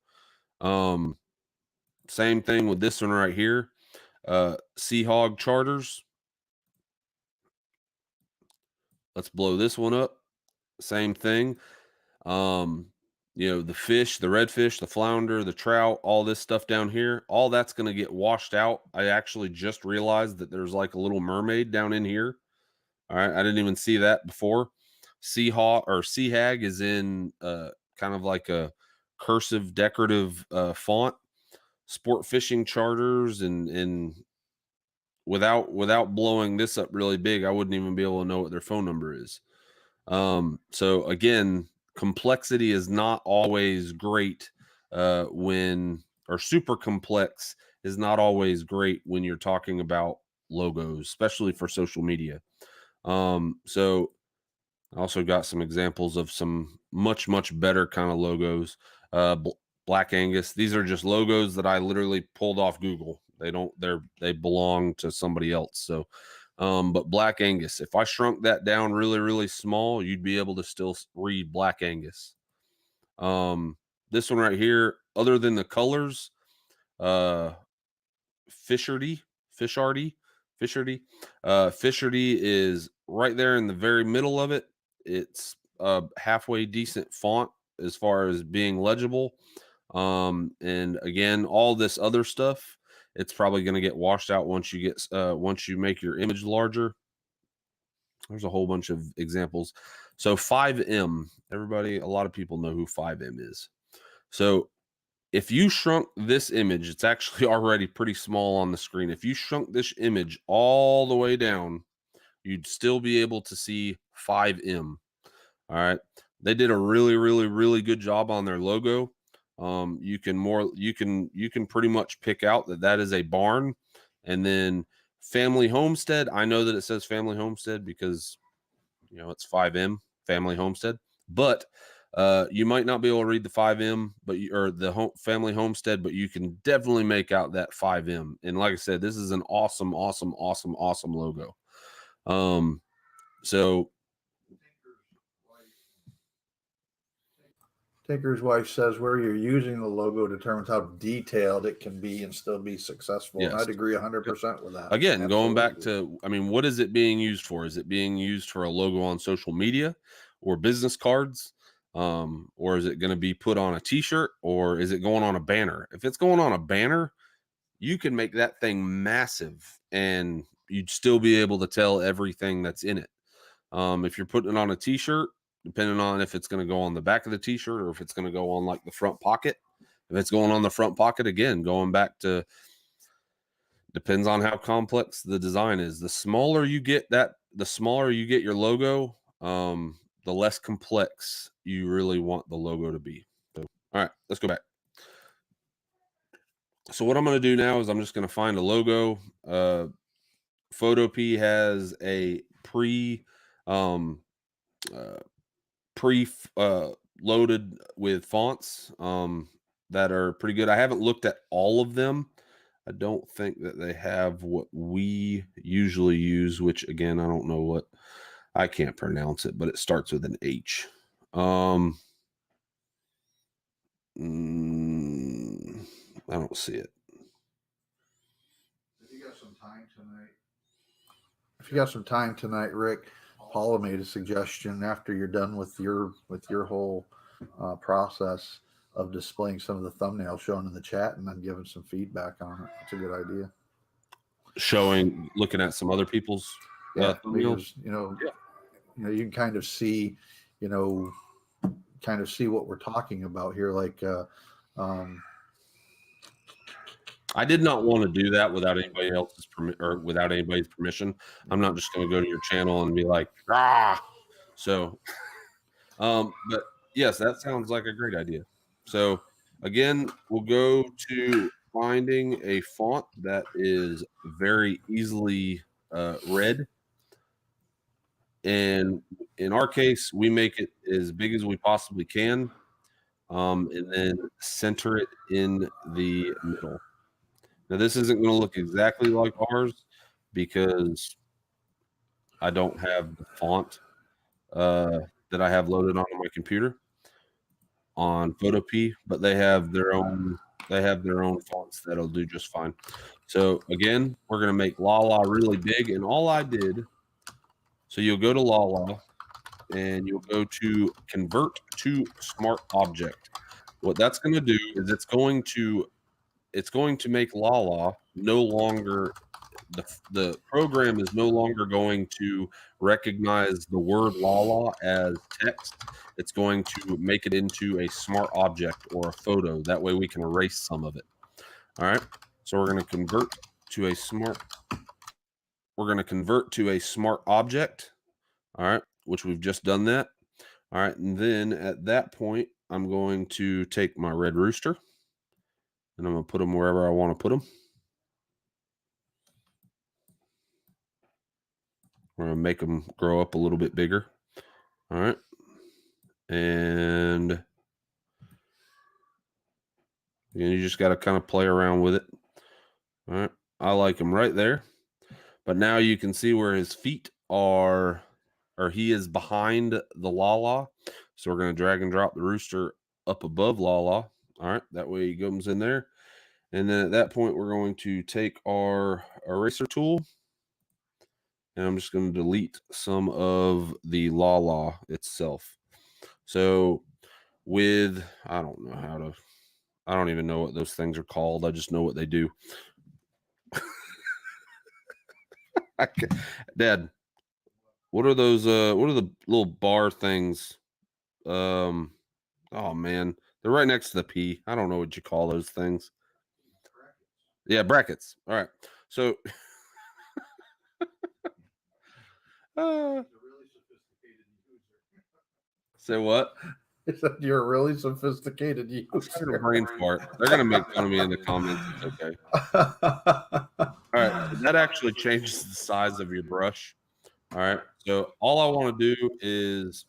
Same thing with this one right here. Sea Hog Charters. Let's blow this one up. Same thing. the fish, the redfish, the flounder, the trout, all this stuff down here, all that's going to get washed out. I actually just realized that there's like a little mermaid down in here. All right. I didn't even see that before. Sea hag is in kind of like a cursive decorative font. Sport fishing charters and without blowing this up really big, I wouldn't even be able to know what their phone number is. So again, complexity is not always great or super complex is not always great when you're talking about logos, especially for social media. So I also got some examples of some much better kind of logos. Black Angus. These are just logos that I literally pulled off Google. They belong to somebody else. So, but Black Angus, if I shrunk that down really small, you'd be able to still read Black Angus. This one right here, other than the colors, Fishardy is right there in the very middle of it. It's a halfway decent font as far as being legible. And again, all this other stuff, it's probably going to get washed out once you make your image larger. There's a whole bunch of examples. So 5M, everybody, a lot of people know who 5M is. So if you shrunk this image, it's actually already pretty small on the screen. If you shrunk this image all the way down, you'd still be able to see 5M. All right. They did a really good job on their logo. You can pretty much pick out that is a barn. And then Family Homestead, I know that it says Family Homestead because it's 5M, Family Homestead, but you might not be able to read the 5M, or the Family Homestead, but you can definitely make out that 5M. And like I said, this is an awesome logo. So Tinker's wife says where you're using the logo determines how detailed it can be and still be successful. Yes. And I'd agree 100% with that. Again, Absolutely. going back to, what is it being used for? Is it being used for a logo on social media or business cards? Or is it going to be put on a t-shirt, or is it going on a banner? If it's going on a banner, you can make that thing massive and you'd still be able to tell everything that's in it. If you're putting it on a t-shirt, depending on if it's going to go on the back of the t-shirt or if it's going to go on like the front pocket. If it's going on the front pocket, again, going back to, depends on how complex the design is. The smaller you get your logo, the less complex you really want the logo to be. So, all right, let's go back. So what I'm going to do now is I'm just going to find a logo. Photopea has a loaded with fonts that are pretty good. I haven't looked at all of them. I don't think that they have what we usually use, which again, I don't know what, I can't pronounce it, but it starts with an H. I don't see it. If you got some time tonight, Rick, Paula made a suggestion after you're done with your whole process of displaying some of the thumbnails shown in the chat and then giving some feedback on it. It's a good idea. Looking at some other people's thumbnails. Because, you can kind of see, what we're talking about here. Like, I did not want to do that without anybody else's without anybody's permission. I'm not just going to go to your channel and be like, So, but yes, that sounds like a great idea. So again, we'll go to finding a font that is very easily read. And in our case, we make it as big as we possibly can, and then center it in the middle. Now, this isn't going to look exactly like ours because I don't have the font that I have loaded onto my computer on Photopea, but they have their own fonts that'll do just fine. So again, we're going to make Lala really big, and all I did, so you'll go to Lala and you'll go to convert to smart object. What that's going to do is it's going to make Lala no longer, the program is no longer going to recognize the word Lala as text. It's going to make it into a smart object or a photo. That way we can erase some of it. All right. So we're going to convert to a smart object. All right, which we've just done that. All right, and then at that point, I'm going to take my red rooster and I'm going to put them wherever I want to put them. We're going to make them grow up a little bit bigger. All right. And you just got to kind of play around with it. All right. I like him right there. But now you can see where his feet are, or he is behind the Lala. So we're going to drag and drop the rooster up above Lala. All right. That way he comes in there. And then at that point, we're going to take our eraser tool. And I'm just going to delete some of the Lala itself. So with, I don't even know what those things are called. I just know what they do. Dad, what are those? What are the little bar things? Oh man, they're right next to the P. I don't know what you call those things. Yeah, brackets. All right. So say what? You're a really sophisticated user. Brain fart. They're gonna make fun of me in the comments. It's okay. All right. So that actually changes the size of your brush. All right. So all I want to do is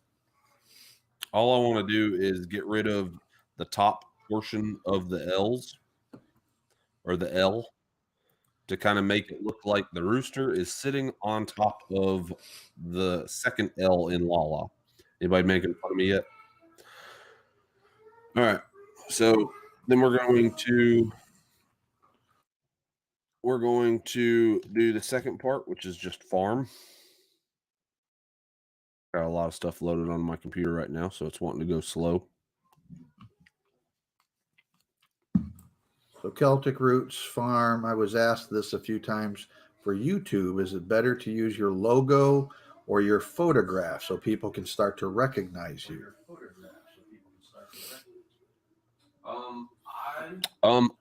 get rid of the top portion of the L's, or the L, to kind of make it look like the rooster is sitting on top of the second L in Lala. Anybody making fun of me yet? All right. So then we're going to do the second part, which is just farm. Got a lot of stuff loaded on my computer right now, so it's wanting to go slow. So Celtic Roots Farm, I was asked this a few times for YouTube. Is it better to use your logo or your photograph so people can start to recognize you?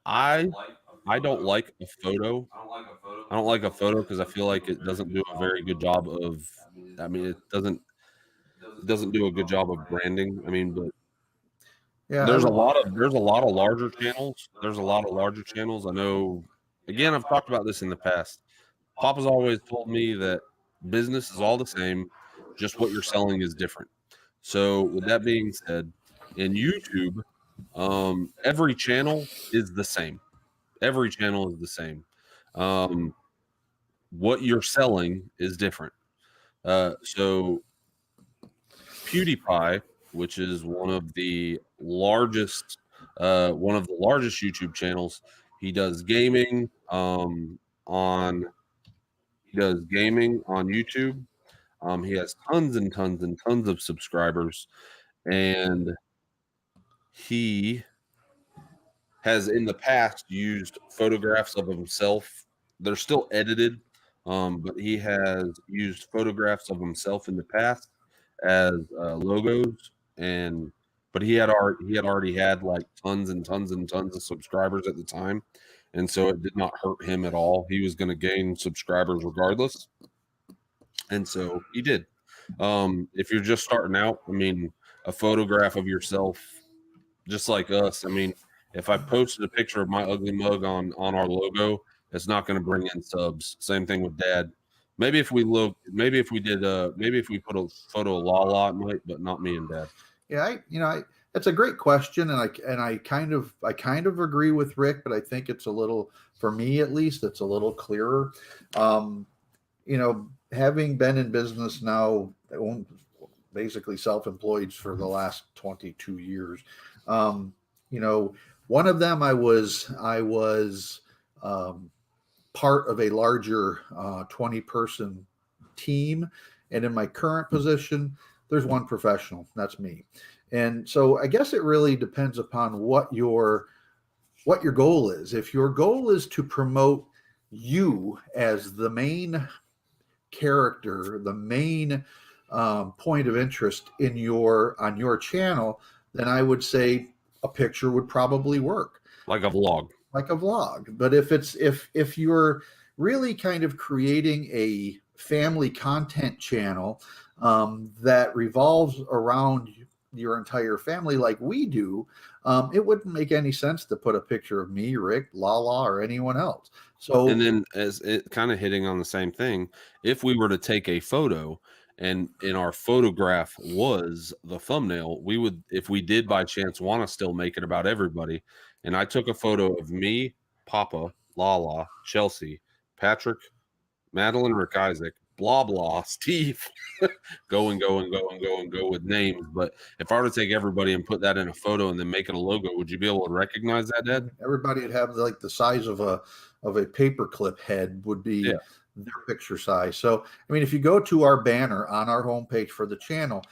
I don't like a photo. I don't like a photo because I feel like it doesn't do a very good job of. I mean, it doesn't do a good job of branding. I mean, but yeah, there's a lot of larger channels. There's a lot of larger channels. I know. Again, I've talked about this in the past. Papa's always told me that business is all the same, just what you're selling is different. So, with that being said, in YouTube, every channel is the same. Every channel is the same. What you're selling is different. So PewDiePie, which is one of the largest YouTube channels, he does gaming on YouTube. He has tons and tons and tons of subscribers, and he has in the past used photographs of himself. They're still edited, but he has used photographs of himself in the past as logos. But he had already had like tons and tons and tons of subscribers at the time, and so it did not hurt him at all. He was going to gain subscribers regardless, and so he did. If you're just starting out, I mean, a photograph of yourself, just like us, I mean, if I posted a picture of my ugly mug on our logo, it's not going to bring in subs. Same thing with Dad. Maybe if we put a photo of Lala, it might, but not me and Dad. Yeah, it's a great question, and I kind of agree with Rick, but I think it's a little, for me at least, it's a little clearer. Having been in business now, basically self-employed for the last 22 years, one of them I was part of a larger 20-person team, and in my current position, there's one professional. That's me. And so I guess it really depends upon what your goal is. If your goal is to promote you as the main character, the main point of interest on your channel, then I would say a picture would probably work, like a vlog. But if you're really kind of creating a family content channel that revolves around your entire family like we do, it wouldn't make any sense to put a picture of me, Rick, Lala, or anyone else. So, and then, as it kind of hitting on the same thing, if we were to take a photo and in our photograph was the thumbnail, we would, if we did by chance want to still make it about everybody, and I took a photo of me, Papa, Lala, Chelsea, Patrick, Madeline, Rick Isaac, blah blah, Steve, go with names. But if I were to take everybody and put that in a photo and then make it a logo, would you be able to recognize that, Dad? Everybody would have like the size of a paperclip head would be Yeah. their picture size. So I mean, if you go to our banner on our homepage for the channel,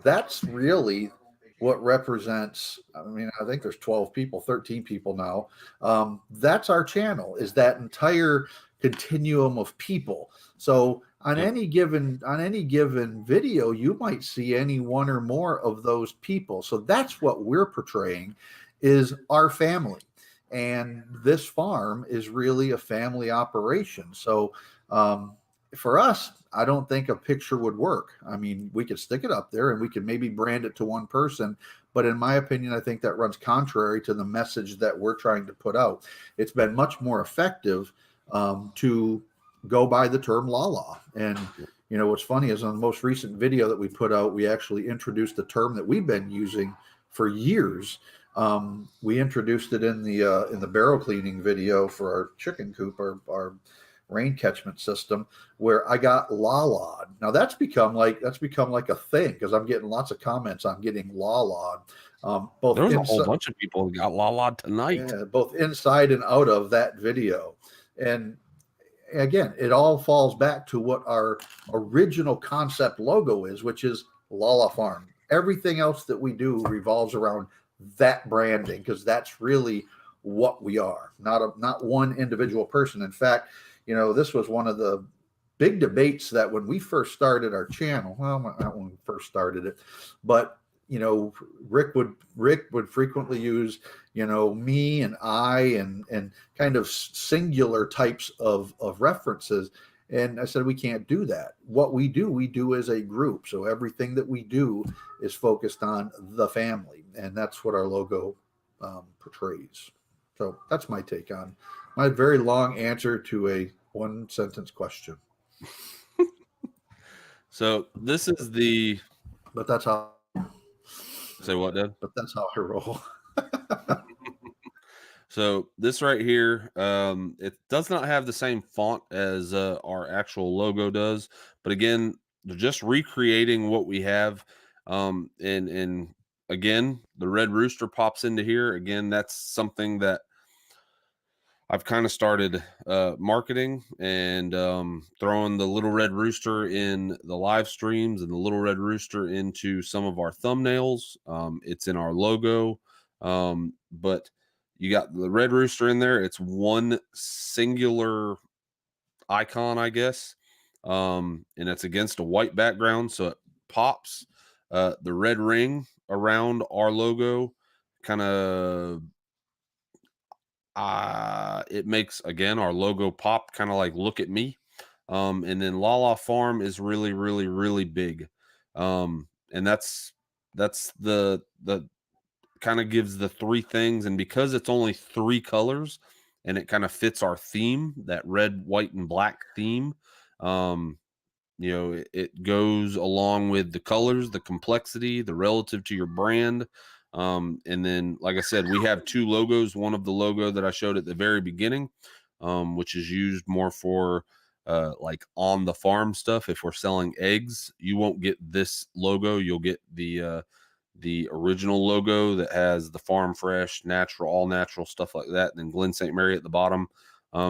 that's really what represents. I mean, I think there's 12 people, 13 people now. That's our channel, is that entire continuum of people. So on any given video, you might see any one or more of those people. So that's what we're portraying, is our family. And this farm is really a family operation. So for us, I don't think a picture would work. I mean, we could stick it up there and we could maybe brand it to one person, but in my opinion, I think that runs contrary to the message that we're trying to put out. It's been much more effective to go by the term Lala. And you know, what's funny is on the most recent video that we put out, we actually introduced a term that we've been using for years. We introduced it in the barrel cleaning video for our chicken coop, our rain catchment system, where I got la-lawed. Now that's become like a thing, because I'm getting lots of comments on getting la-lawed. Both there was a whole bunch of people who got la-lawed tonight. Yeah, both inside and out of that video. And again, it all falls back to what our original concept logo is, which is Lala Farm. Everything else that we do revolves around that branding, because that's really what we are, not one individual person. In fact, you know, this was one of the big debates that when we first started our channel, well, not when we first started it, but you know, Rick would frequently use, you know, me and I and kind of singular types of references. And I said, we can't do that. What we do as a group. So everything that we do is focused on the family. And that's what our logo portrays. So that's my take on my very long answer to a one sentence question. So this is the, but that's how. Say what, Dad? But that's how I roll. So this right here, it does not have the same font as our actual logo does, but again, they're just recreating what we have. And again, the red rooster pops into here. Again, that's something that I've kind of started marketing and throwing the little red rooster in the live streams and the little red rooster into some of our thumbnails. It's in our logo, but you got the red rooster in there. It's one singular icon, I guess, and it's against a white background, so it pops. The red ring around our logo kind of it makes, again, our logo pop, kind of like look at me. And then Lala Farm is really, really, really big. And that's the kind of gives the three things. And because it's only three colors and it kind of fits our theme, that red, white, and black theme, you know, it goes along with the colors, the complexity, the relative to your brand. And then, like I said, we have two logos. One of the logo that I showed at the very beginning, which is used more for like on the farm stuff. If we're selling eggs, you won't get this logo. You'll get the original logo that has the farm fresh, natural, all natural stuff like that. And then Glen St. Mary at the bottom,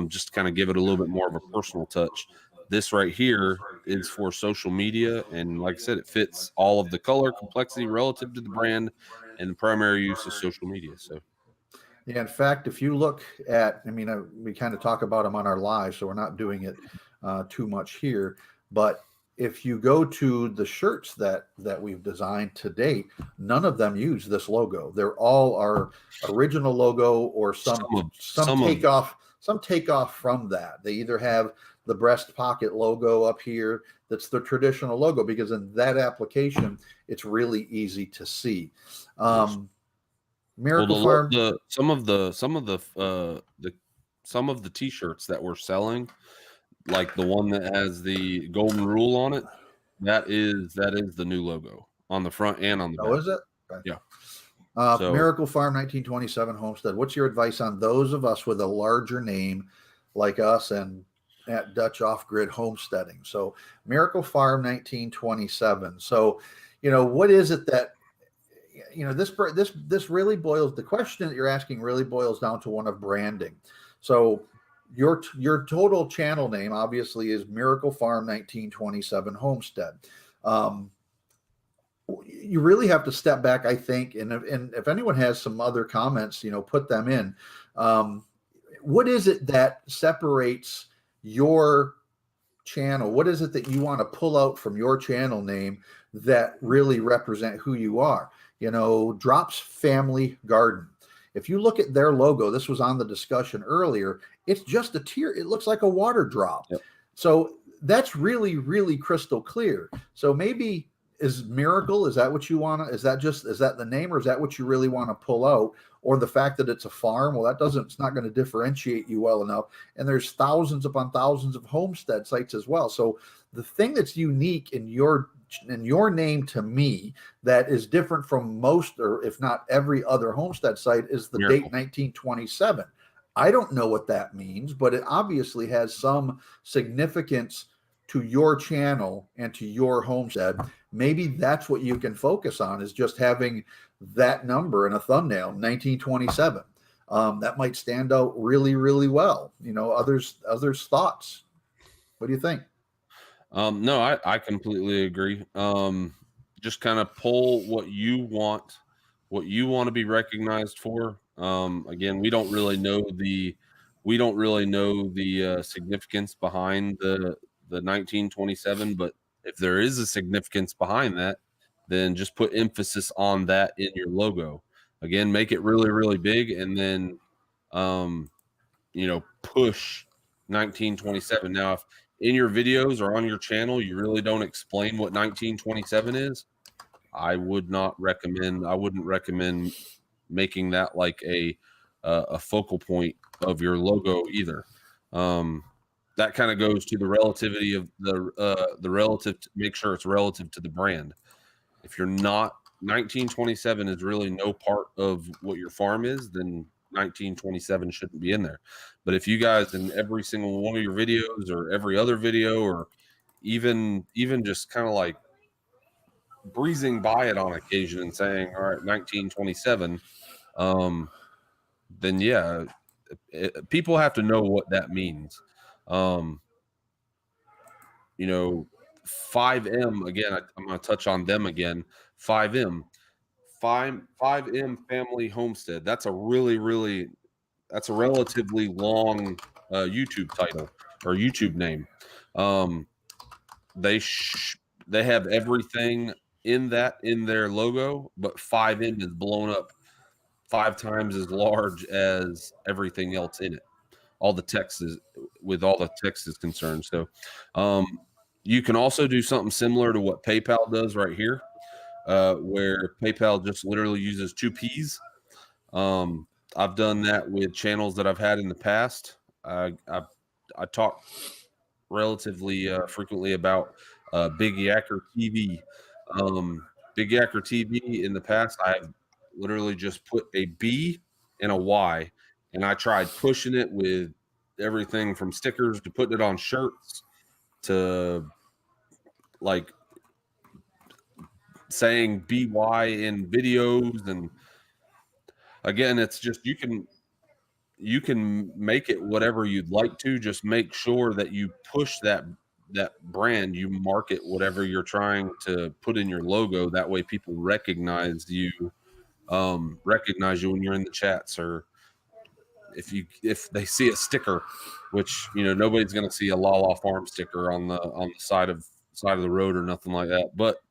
just to kind of give it a little bit more of a personal touch. This right here is for social media, and like I said, it fits all of the color complexity relative to the brand, and the primary use is social media. So Yeah, in fact, if you look at, I mean, we kind of talk about them on our live, so we're not doing it too much here. But if you go to the shirts that we've designed to date, none of them use this logo. They're all our original logo or some takeoff from that. They either have the breast pocket logo up here that's the traditional logo, because in that application, it's really easy to see. Miracle Farm. Some of the T-shirts that we're selling, like the one that has the golden rule on it, that is the new logo on the front and on the back. Oh, is it? Okay. Yeah. Miracle Farm 1927 Homestead. What's your advice on those of us with a larger name like us and at Dutch Off-Grid Homesteading? So Miracle Farm 1927. So, what is it that, this really boils, the question that you're asking really boils down to one of branding. So your total channel name obviously is Miracle Farm 1927 Homestead. You really have to step back, I think, and if anyone has some other comments, put them in. What is it that separates your channel? What is it that you want to pull out from your channel name that really represent who you are? Drops Family Garden. If you look at their logo, this was on the discussion earlier, it's just a tear. It looks like a water drop. Yep. So that's really, really crystal clear. So maybe is Miracle, is that what you want to, is that the name, or is that what you really want to pull out? Or the fact that it's a farm? Well, it's not going to differentiate you well enough. And there's thousands upon thousands of homestead sites as well. So the thing that's unique in your name to me that is different from most, or if not every other homestead site, is the Miracle. date 1927. I don't know what that means, but it obviously has some significance to your channel and to your homestead. Maybe that's what you can focus on, is just having that number in a thumbnail, 1927. That might stand out really, really well. Others thoughts. What do you think? No, I completely agree. Just kind of pull what you want to be recognized for. Again, we don't really know the significance behind the 1927, but if there is a significance behind that, then just put emphasis on that in your logo. Again, make it really, really big, and then push 1927. Now, if in your videos or on your channel you really don't explain what 1927 is, I wouldn't recommend making that like a focal point of your logo either. That kind of goes to the relativity of the relative, make sure it's relative to the brand. If you're not, 1927 is really no part of what your farm is, then 1927 shouldn't be in there. But if you guys in every single one of your videos or every other video, or even just kind of like breezing by it on occasion and saying, all right, 1927, then yeah, people have to know what that means. 5M, again, I'm going to touch on them again. 5M Family Homestead. That's a relatively long YouTube title or YouTube name. They have everything in their logo, but 5M is blown up 5 times as large as everything else in it. All the text is concerned. So you can also do something similar to what PayPal does right here, where PayPal just literally uses 2 P's. I've done that with channels that I've had in the past. I talk relatively frequently about Big Yacker TV. Big Yacker TV, in the past, I've literally just put a B and a Y, and I tried pushing it with everything from stickers to putting it on shirts to like saying BY in videos. And again, it's just, you can make it whatever you'd like to. Just make sure that you push that brand, you market whatever you're trying to put in your logo. That way people recognize you when you're in the chats, or if they see a sticker, which nobody's going to see a La Farm sticker on the side of the road or nothing like that. But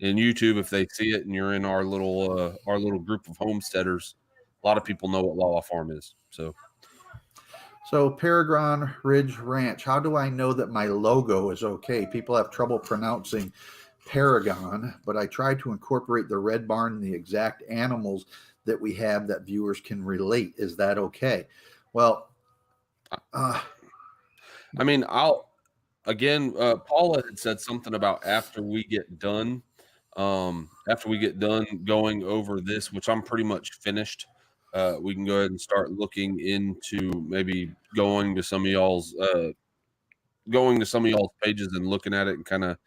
in YouTube, if they see it and you're in our little group of homesteaders, a lot of people know what La Farm is. So Paragon Ridge Ranch, how do I know that my logo is okay? People have trouble pronouncing Paragon, but I try to incorporate the red barn and the exact animals that we have that viewers can relate. Is that okay? Well, I mean, Paula had said something about after we get done going over this, which I'm pretty much finished. We can go ahead and start looking into maybe going to some of y'all's pages and looking at it and kind of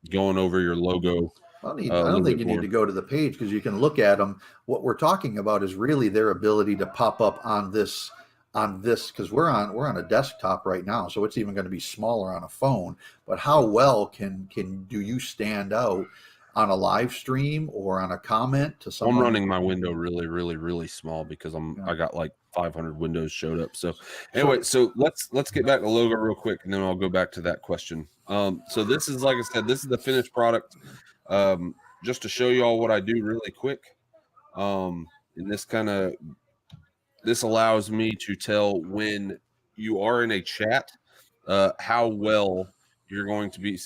going over your logo. I don't think you need to go to the page, because you can look at them. What we're talking about is really their ability to pop up on this, because we're on a desktop right now, so it's even going to be smaller on a phone. But how well do you stand out on a live stream or on a comment to someone? I'm running my window really, really, really small because I got like 500 windows showed up. So anyway, so let's get back to the logo real quick, and then I'll go back to that question. So this is, like I said, this is the finished product. Just to show you all what I do really quick. And this allows me to tell when you are in a chat, how well you're going to be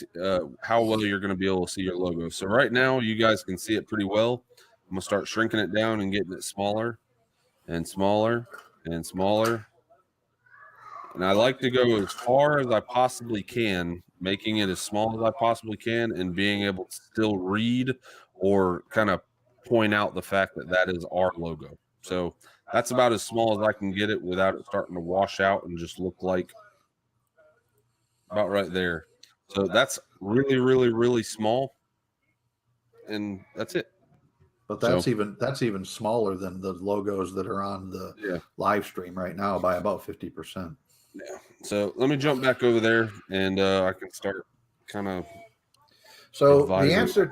able to see your logo. So right now you guys can see it pretty well. I'm gonna start shrinking it down and getting it smaller and smaller and smaller. And I like to go as far as I possibly can, making it as small as I possibly can and being able to still read or kind of point out the fact that is our logo. So that's about as small as I can get it without it starting to wash out and just look like about right there. So that's really, really, really small. And that's it. But that's even smaller than the logos that are on the live stream right now by about 50%. Yeah. So let me jump back over there, and I can start kind of. So the answer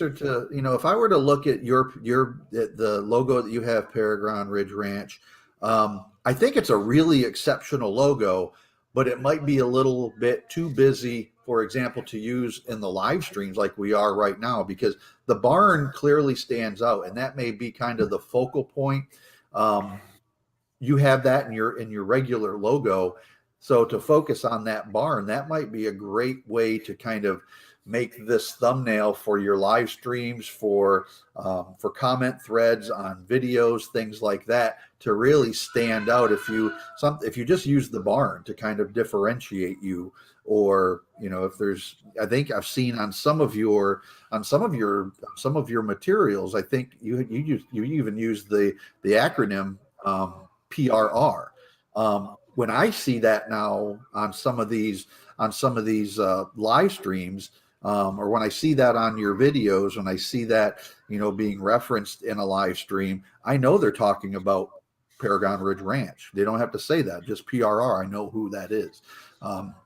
to, if I were to look at the logo that you have, Paragon Ridge Ranch, I think it's a really exceptional logo, but it might be a little bit too busy, for example, to use in the live streams like we are right now, because the barn clearly stands out, and that may be kind of the focal point. You have that in your regular logo. So to focus on that barn, that might be a great way to kind of make this thumbnail for your live streams, for comment threads on videos, things like that, to really stand out. If you just use the barn to kind of differentiate you, or if there's, I think I've seen on some of your materials, I think you even use the acronym PRR. When I see that now on some of these live streams, or when I see that on your videos, when I see that being referenced in a live stream, I know they're talking about Paragon Ridge Ranch. They don't have to say that, just PRR. I know who that is.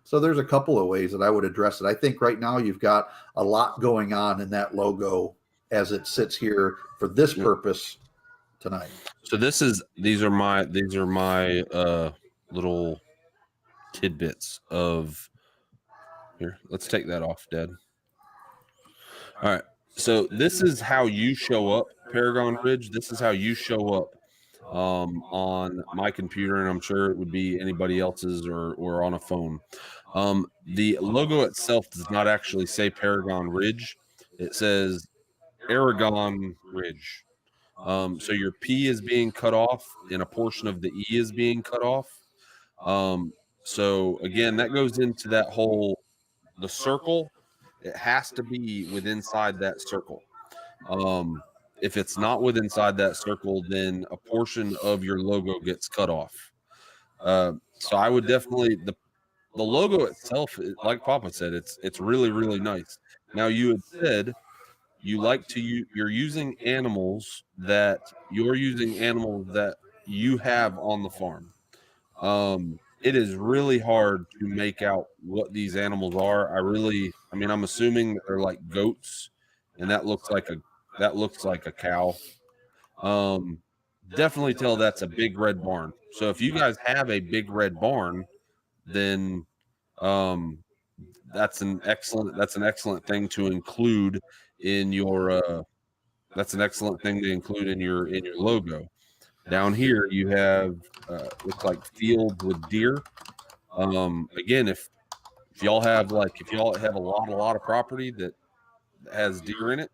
So there's a couple of ways that I would address it. I think right now you've got a lot going on in that logo as it sits here for this purpose tonight. So these are my little tidbits of here. Let's take that off, Dad. All right. So this is how you show up, Paragon Ridge. This is how you show up on my computer, and I'm sure it would be anybody else's or on a phone. The logo itself does not actually say Paragon Ridge. It says Aragon Ridge. So your P is being cut off and a portion of the E is being cut off. So again, that goes into that the circle. It has to be within inside that circle. If it's not within inside that circle, then a portion of your logo gets cut off. So I would definitely, the logo itself, like Papa said, it's really, really nice. Now you had said you're using animals that you have on the farm. it is really hard to make out what these animals are. I mean, I'm assuming that they're like goats, and that looks like a cow. Definitely tell that's a big red barn. So if you guys have a big red barn, then that's an excellent thing to include in your in your logo. Down here you have looks like fields with deer. Again, if y'all have a lot of property that has deer in it,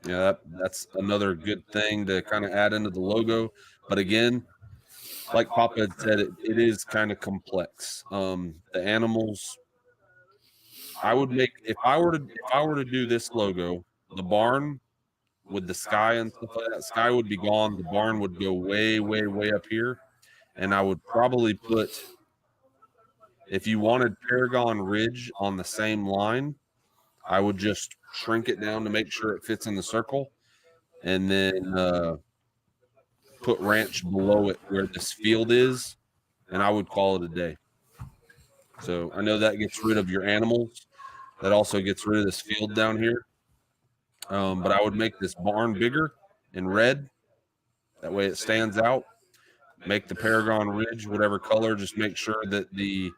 yeah, that's another good thing to kind of add into the logo. But again, like Papa had said, it is kind of complex. The animals, I would make if I were to do this logo, the barn with the sky and stuff like that, sky would be gone. The barn would go way, way, way up here, and I would probably put, if you wanted Paragon Ridge on the same line, I would just shrink it down to make sure it fits in the circle, and then put ranch below it where this field is, and I would call it a day. So I know that gets rid of your animals. That also gets rid of this field down here. But I would make this barn bigger in red. That way it stands out. Make the Paragon Ridge whatever color. Just make sure that the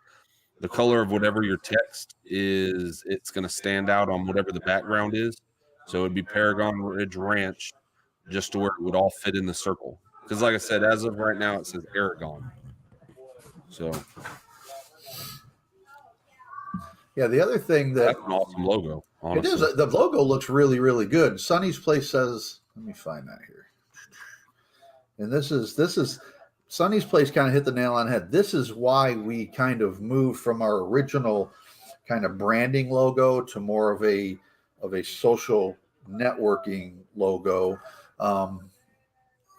color of whatever your text is, it's going to stand out on whatever the background is. So it'd be Paragon Ridge Ranch, just to where it would all fit in the circle. Because like I said, as of right now, it says Aragon. So Yeah, the other thing that's an awesome logo. Honestly. It is. The logo looks really, really good. Sonny's Place says, let me find that here. And this is Sonny's Place kind of hit the nail on the head. This is why we kind of moved from our original kind of branding logo to more of a social networking logo.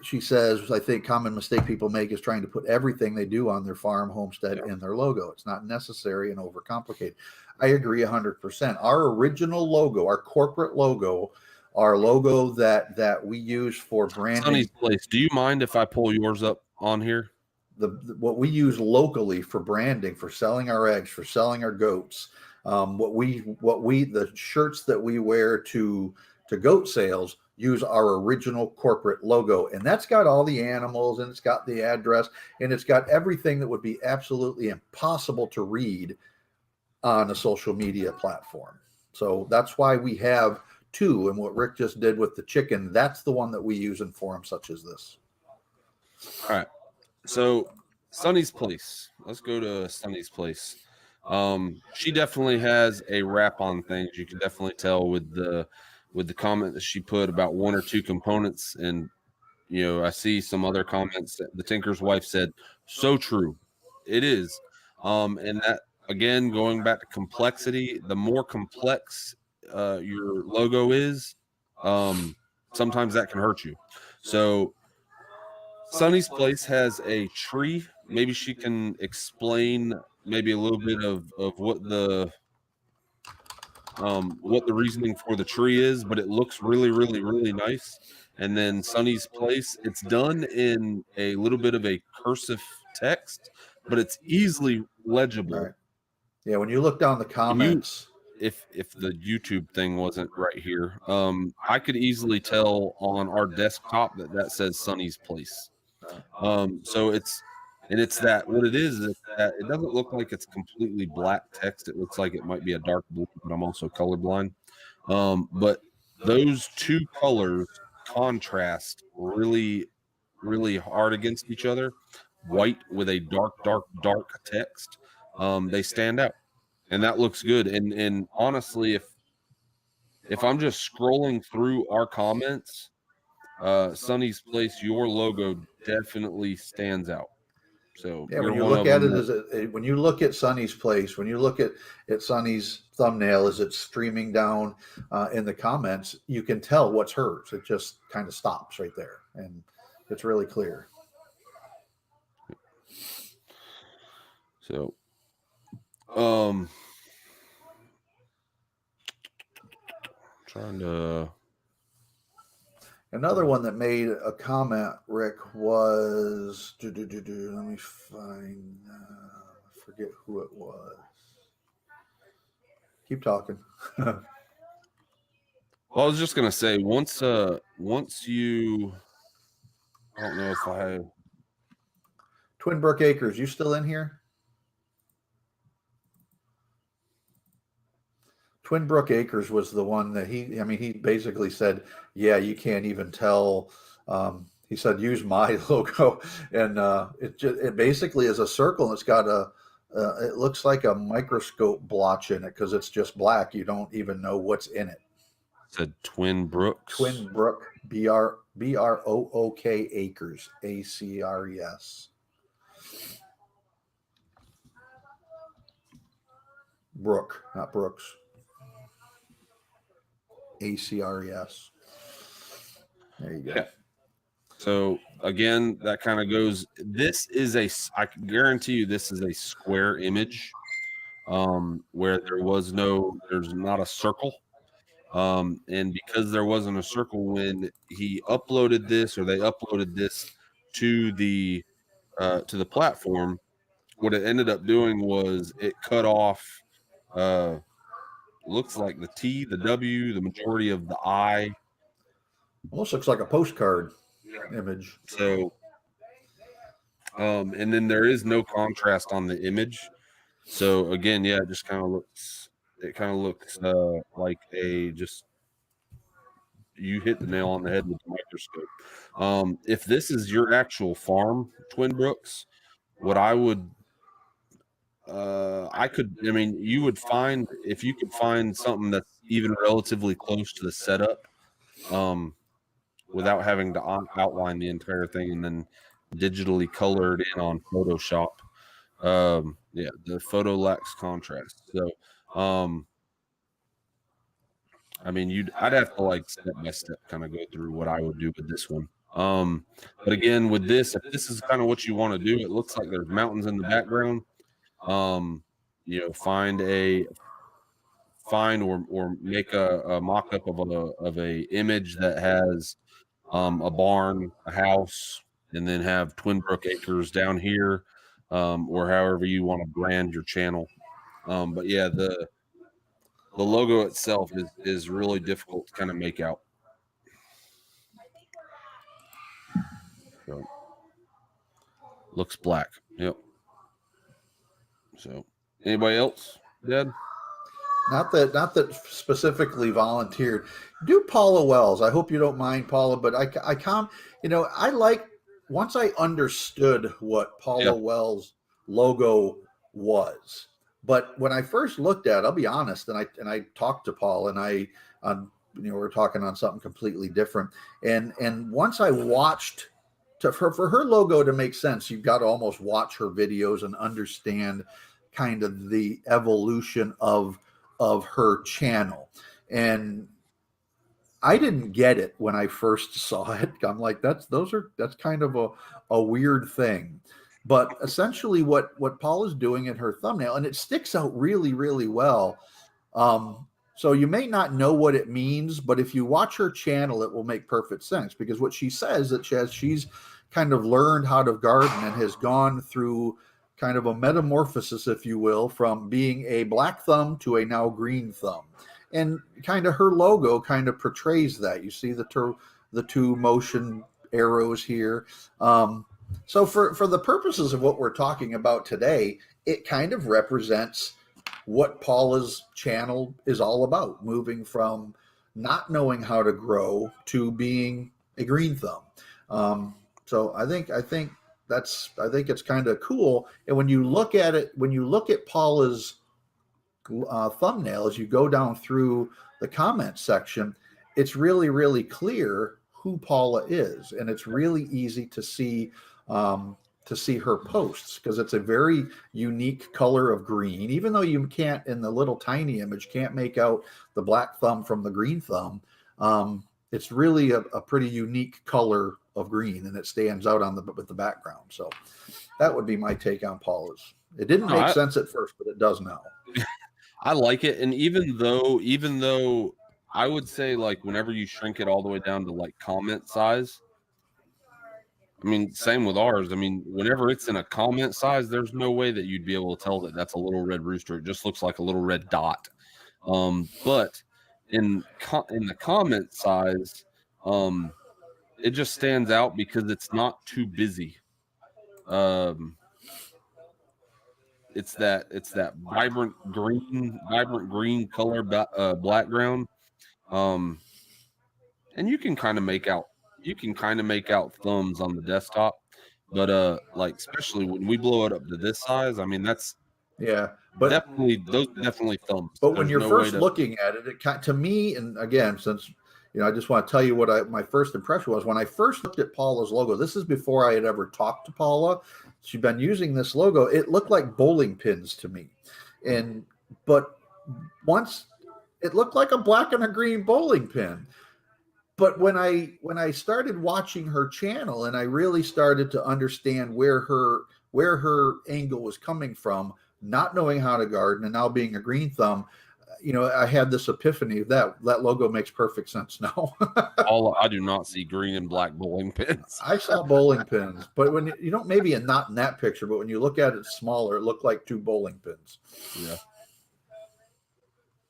She says, I think common mistake people make is trying to put everything they do on their farm homestead in their logo. It's not necessary and overcomplicated. I agree 100%. Our original logo, our corporate logo, our logo that we use for branding. Sonny's Place. Do you mind if I pull yours up on here? What we use locally for branding, for selling our eggs, for selling our goats, the shirts that we wear to goat sales use our original corporate logo, and that's got all the animals, and it's got the address, and it's got everything that would be absolutely impossible to read on a social media platform. So that's why we have two, and what Rick just did with the chicken, that's the one that we use in forums such as this. All right, so Sonny's Place, let's go to Sonny's Place. She definitely has a wrap on things. You can definitely tell with the comment that she put about one or two components. And, I see some other comments that the Tinker's Wife said, so true. It is. And that, again, going back to complexity, the more complex your logo is, sometimes that can hurt you. So Sonny's Place has a tree. Maybe she can explain maybe a little bit of what the reasoning for the tree is, but it looks really, really, really nice. And then Sonny's Place, it's done in a little bit of a cursive text, but it's easily legible. Right. Yeah, when you look down the comments, if the YouTube thing wasn't right here, I could easily tell on our desktop that says Sonny's Place. So it's that what it is that it doesn't look like it's completely black text. It looks like it might be a dark blue, but I'm also colorblind. But those two colors contrast really, really hard against each other. White with a dark, dark, dark text. They stand out, and that looks good. And honestly, if I'm just scrolling through our comments, Sonny's Place, your logo definitely stands out. So yeah, when you look at it, when you look at Sonny's Place, when you look at Sonny's thumbnail as it's streaming down in the comments, you can tell what's hers. It just kind of stops right there, and it's really clear. So, trying to. Another one that made a comment, Rick, was let me find. I forget who it was. Keep talking. Well, I was just gonna say once you, I don't know if I Twin Brook Acres, you still in here? Twin Brook Acres was the one that he basically said, yeah, you can't even tell. He said, use my logo. And it basically is a circle. And it's got it looks like a microscope blotch in it because it's just black. You don't even know what's in it. said Twin Brooks. Twin Brook, Brook Acres, ACRES. Brook, not Brooks. ACRES. There you go. Yeah. So again, that kind of goes. This is I can guarantee you, this is a square image, where there's not a circle, and because there wasn't a circle when he uploaded this, or they uploaded this to the platform, what it ended up doing was it cut off. Looks like the T, the W, the majority of the I. Almost looks like a postcard image. So, and then there is no contrast on the image. So again, yeah, it just kind of looks. It kind of looks like you hit the nail on the head with the microscope. If this is your actual farm, Twin Brooks, what I would, you would find, if you could find something that's even relatively close to the setup, without having to outline the entire thing and then digitally colored in on Photoshop. Yeah, the photo lacks contrast. So, I'd have to like step by step kind of go through what I would do with this one. But again, with this, if this is kind of what you want to do, it looks like there's mountains in the background. Find or make a mock-up of a image that has a barn, a house, and then have Twin Brook Acres down here, or however you want to brand your channel. But yeah, the logo itself is really difficult to kind of make out. So, looks black. Yep. So, anybody else, Dad? Not that specifically volunteered. Do Paula Wells. I hope you don't mind, Paula, but I like, once I understood what Paula Wells' logo was. But when I first looked at it, I'll be honest, and I talked to Paul, and we're talking on something completely different. And once I watched, for her logo to make sense, you've got to almost watch her videos and understand kind of the evolution of her channel. And I didn't get it when I first saw it. I'm like, that's kind of a weird thing. But essentially what Paul is doing in her thumbnail, and it sticks out really, really well. So you may not know what it means, but if you watch her channel, it will make perfect sense, because what she says that she's kind of learned how to garden and has gone through kind of a metamorphosis, if you will, from being a black thumb to a now green thumb. And kind of her logo kind of portrays that. You see the two motion arrows here. So for the purposes of what we're talking about today, it kind of represents what Paula's channel is all about, moving from not knowing how to grow to being a green thumb. So I think it's kind of cool. And when you look at it, when you look at Paula's thumbnail, as you go down through the comment section, it's really, really clear who Paula is, and it's really easy to see her posts, because it's a very unique color of green. Even though you can't, in the little tiny image, can't make out the black thumb from the green thumb, it's really a pretty unique color of green, and it stands out with the background. So that would be my take on Paula's. It didn't make sense at first, but it does now. I like it, and even though I would say like whenever you shrink it all the way down to like comment size. I mean, same with ours. I mean, whenever it's in a comment size, there's no way that you'd be able to tell that that's a little red rooster. It just looks like a little red dot. But in the comment size, it just stands out because it's not too busy. It's that vibrant green color background. And you can kind of make out thumbs on the desktop, but like especially when we blow it up to this size, I mean that's but definitely thumbs. But when you're first looking at it, to me, and again, since I just want to tell you what my first impression was when I first looked at Paula's logo. This is before I had ever talked to Paula. She'd been using this logo. It looked like bowling pins to me, but once it looked like a black and a green bowling pin. But when I started watching her channel and I really started to understand where her angle was coming from, not knowing how to garden and now being a green thumb, I had this epiphany that logo makes perfect sense now. I do not see green and black bowling pins. I saw bowling pins, but when maybe not in that picture, but when you look at it smaller, it looked like two bowling pins. Yeah.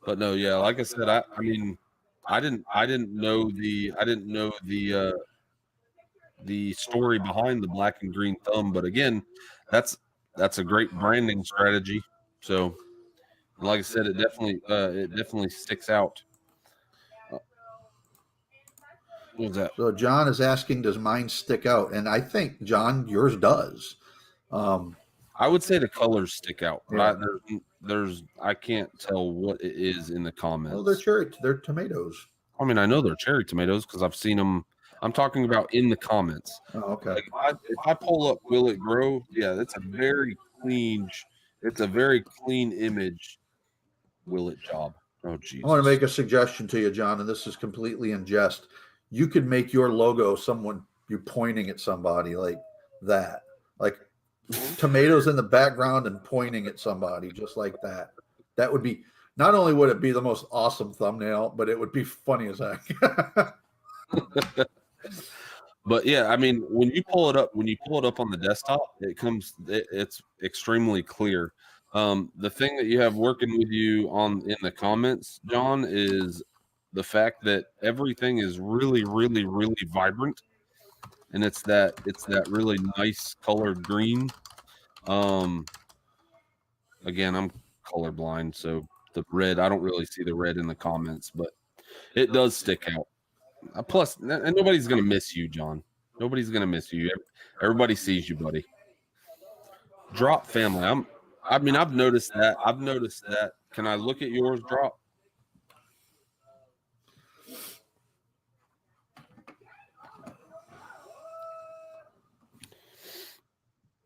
But no, yeah, like I said, I mean, I didn't know the story behind the black and green thumb, but again, that's a great branding strategy. So, like I said, it definitely sticks out. What was that? So John is asking, does mine stick out? And I think, John, yours does. I would say the colors stick out. Yeah. I can't tell what it is in the comments. Well, they're tomatoes. I mean, I know they're cherry tomatoes because I've seen them. I'm talking about in the comments. Oh, okay. Like if I pull up Will It Grow? Yeah, it's a very clean image. Will It job. Oh, geez. I want to make a suggestion to you, John, and this is completely in jest. You could make your logo you pointing at somebody like that, like tomatoes in the background and pointing at somebody just like that. That would be, not only would it be the most awesome thumbnail, but it would be funny as heck. But yeah, I mean, when you pull it up on the desktop, it's extremely clear. The thing that you have working with you in the comments, John, is the fact that everything is really, really, really vibrant, and it's that really nice colored green. Again, I'm colorblind, so the red, I don't really see the red in the comments, but it does stick out. Plus, and nobody's gonna miss you, John. Nobody's gonna miss you. Everybody sees you, buddy. Drop family. I've noticed that. Can I look at yours, Drop?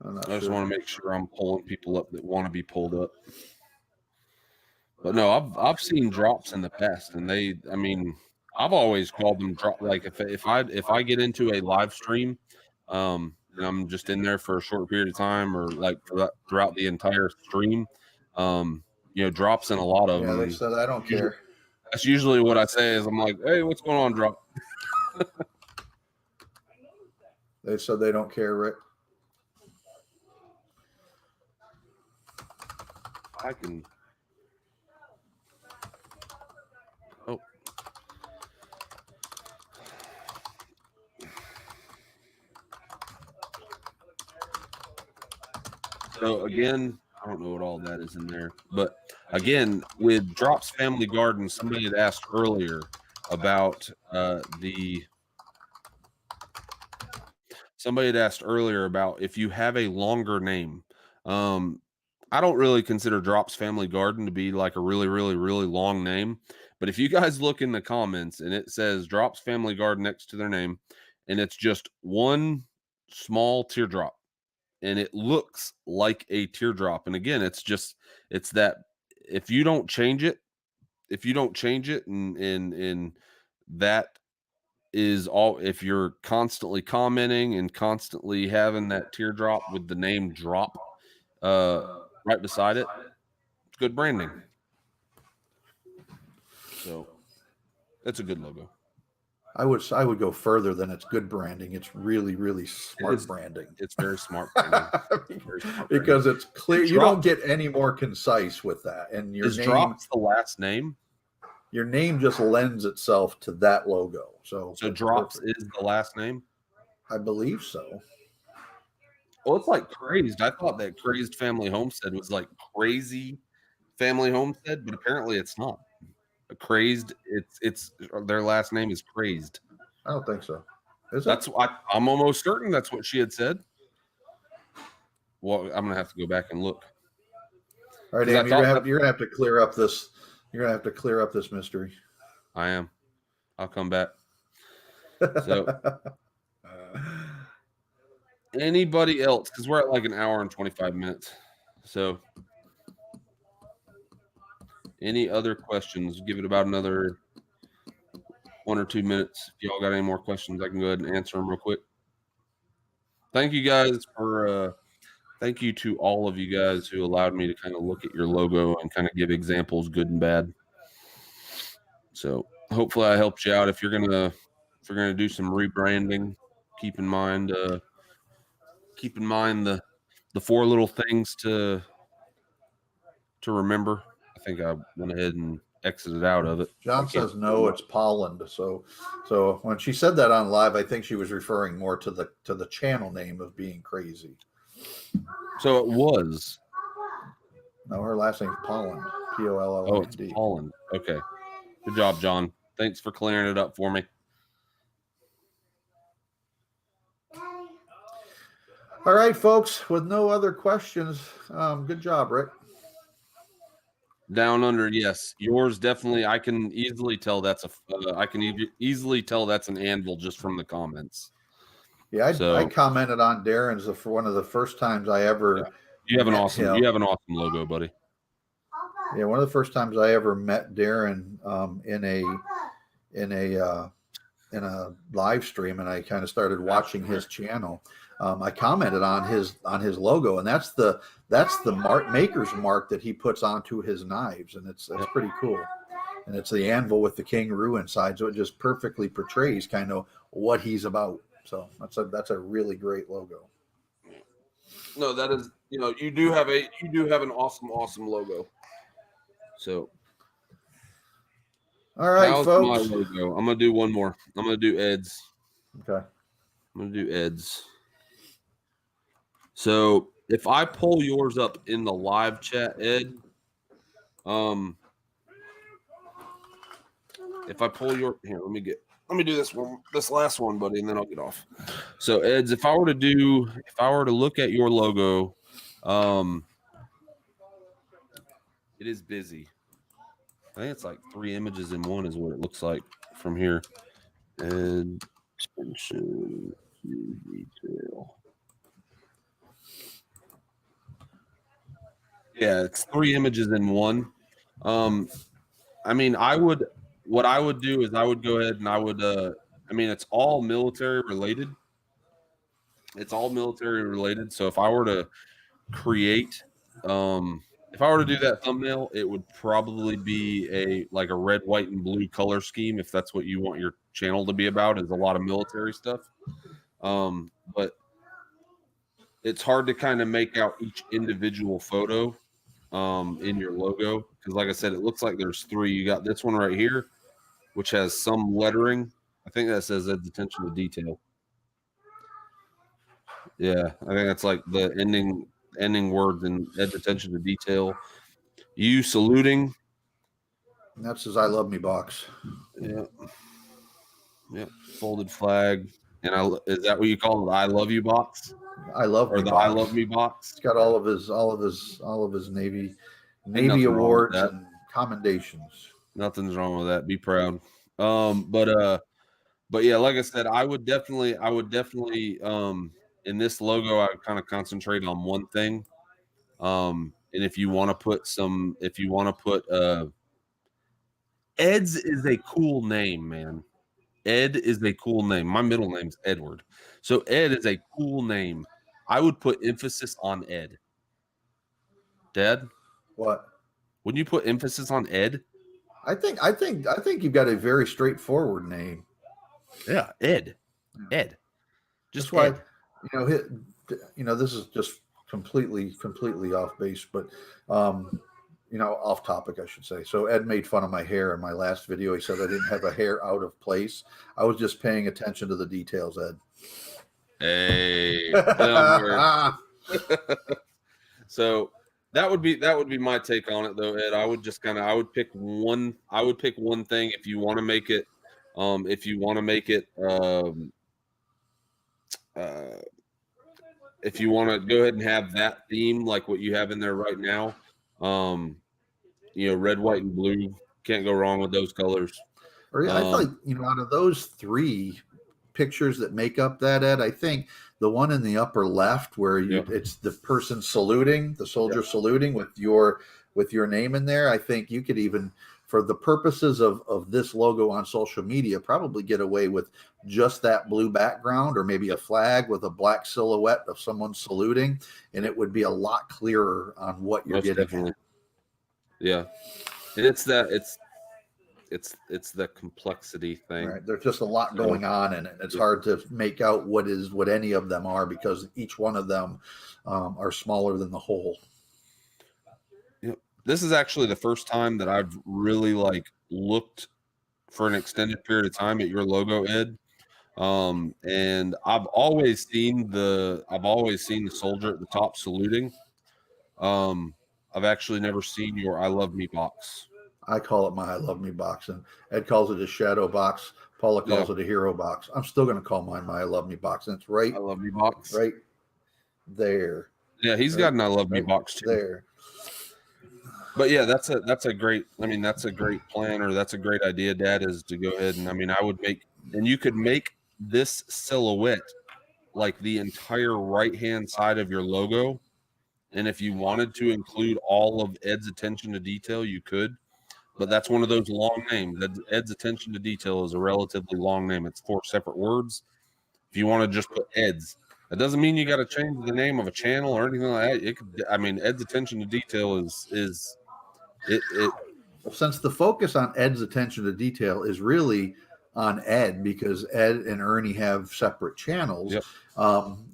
I just want to make sure I'm pulling people up that want to be pulled up. But no, I've seen drops in the past, and I've always called them drop. Like if I get into a live stream, and I'm just in there for a short period of time, or like throughout the entire stream, drops in a lot of them. They said I don't care. That's usually what I say is I'm like, hey, what's going on, Drop? They said they don't care, Rick. I can. Oh. So again, I don't know what all that is in there, but again, with Drop's Family Garden, somebody had asked earlier about if you have a longer name. I don't really consider Drop's Family Garden to be like a really, really, really long name. But if you guys look in the comments and it says Drop's Family Garden next to their name, and it's just one small teardrop, and it looks like a teardrop. And again, it's that if you don't change it, and that is all, if you're constantly commenting and constantly having that teardrop with the name Drop right beside it, it's good branding. So It's a good logo. I would go further than it's good branding. It's really, really smart branding. It's very smart branding. Very smart Because it's clear. Is You don't Drops- get any more concise with that. And your Is name, Drops the last name? your name just lends itself to that logo. So Drops perfect. is the last name? I believe so. Well, it's like Crazed. I thought that Crazed Family Homestead was like Crazy Family Homestead, but apparently it's not. Crazed, it's their last name is Crazed. I don't think so. Is it? That's I'm almost certain that's what she had said. Well, I'm gonna have to go back and look. All right, Amy, you're gonna have to clear up this. You're gonna have to clear up this mystery. I am. I'll come back. So anybody else? Because we're at like an hour and 25 minutes. So any other questions? Give it about another 1 or 2 minutes. If y'all got any more questions, I can go ahead and answer them real quick. Thank you guys for thank you to all of you guys who allowed me to kind of look at your logo and kind of give examples, good and bad. So hopefully I helped you out. If you're gonna do some rebranding, keep in mind the 4 little things to remember. I think I went ahead and exited out of it. John says no, it's Polland. So when she said that on live, I think she was referring more to the channel name of being crazy. So it was. No, her last name's Polland. Polland. Oh, it's Polland. Okay. Good job, John. Thanks for clearing it up for me. All right, folks. With no other questions, good job, Rick. Down under, yes. Yours definitely. I can easily tell that's easily tell that's an anvil just from the comments. Yeah, I commented on Darren's for one of the first times I ever. Yeah. You have an awesome logo, buddy. Yeah, one of the first times I ever met Darren in a live stream, and I kind of started watching his channel. I commented on his logo, and that's the maker's mark that he puts onto his knives, and it's pretty cool. And it's the anvil with the kangaroo inside, so it just perfectly portrays kind of what he's about. So that's a really great logo. No, that is, you do have an awesome logo. So all right, how's folks. my logo? I'm gonna do one more. I'm gonna do Ed's. Okay. I'm gonna do Ed's. So if I pull yours up in the live chat, Ed, if I pull your here, let me do this last one, buddy, and then I'll get off. So Ed's, if I were to look at your logo, it is busy. I think it's like 3 images in one is what it looks like from here. And extension detail. Yeah, it's 3 images in one. I mean, what I would do is I would go ahead and I would, it's all military related. It's all military related. So if I were to create, if I were to do that thumbnail, it would probably be a red, white, and blue color scheme. If that's what you want your channel to be about, is a lot of military stuff. But it's hard to kind of make out each individual photo in your logo, because like I said, it looks like there's 3. You got this one right here, which has some lettering. I think that says Ed's attention to detail. Yeah, I think that's like the ending words in Ed's attention to detail. You saluting. And that says I love me box. Yeah. Folded flag. And is that what you call it? The I love you box? I love or me the box. I love me box. It's got all of his Navy awards and commendations. Nothing's wrong with that. Be proud. But yeah, like I said, I would definitely in this logo, I would kind of concentrate on one thing. And if you want to put Ed's is a cool name, man. Ed is a cool name. My middle name's Edward. So Ed is a cool name. I would put emphasis on Ed. Dad? What? Wouldn't you put emphasis on Ed? I think you've got a very straightforward name. Yeah, Ed. Just That's why, Ed. this is just completely off base, but off topic, I should say. So Ed made fun of my hair in my last video. He said I didn't have a hair out of place. I was just paying attention to the details, Ed. Hey. So that would be my take on it, though, Ed. I would just I would pick one thing if you want to make it if you want to go ahead and have that theme like what you have in there right now. Red, white, and blue. Can't go wrong with those colors. I feel like, out of those three pictures that make up that, Ed, I think the one in the upper left where it's the person saluting, the soldier saluting with your name in there. I think you could even, for the purposes of this logo on social media, probably get away with just that blue background, or maybe a flag with a black silhouette of someone saluting, and it would be a lot clearer on what you're getting at. Yeah. And it's the complexity thing. Right. There's just a lot going on in it. It's hard to make out what any of them are, because each one of them are smaller than the whole. This is actually the first time that I've really looked for an extended period of time at your logo, Ed. And I've always seen the soldier at the top saluting. I've actually never seen your I Love Me box. I call it my I Love Me box, and Ed calls it a shadow box. Paula calls it a hero box. I'm still going to call mine my I Love Me box, and it's right. I Love Me box. Right there. Yeah, he's got an I Love Me box too. There. But yeah, that's a great plan, or that's a great idea, Dad, is to go ahead and you could make this silhouette like the entire right-hand side of your logo. And if you wanted to include all of Ed's attention to detail, you could. But that's one of those long names. Ed's attention to detail is a relatively long name. It's 4 separate words. If you want to just put Ed's, that doesn't mean you got to change the name of a channel or anything like that. Ed's attention to detail is Well, since the focus on Ed's attention to detail is really on Ed, because Ed and Ernie have separate channels,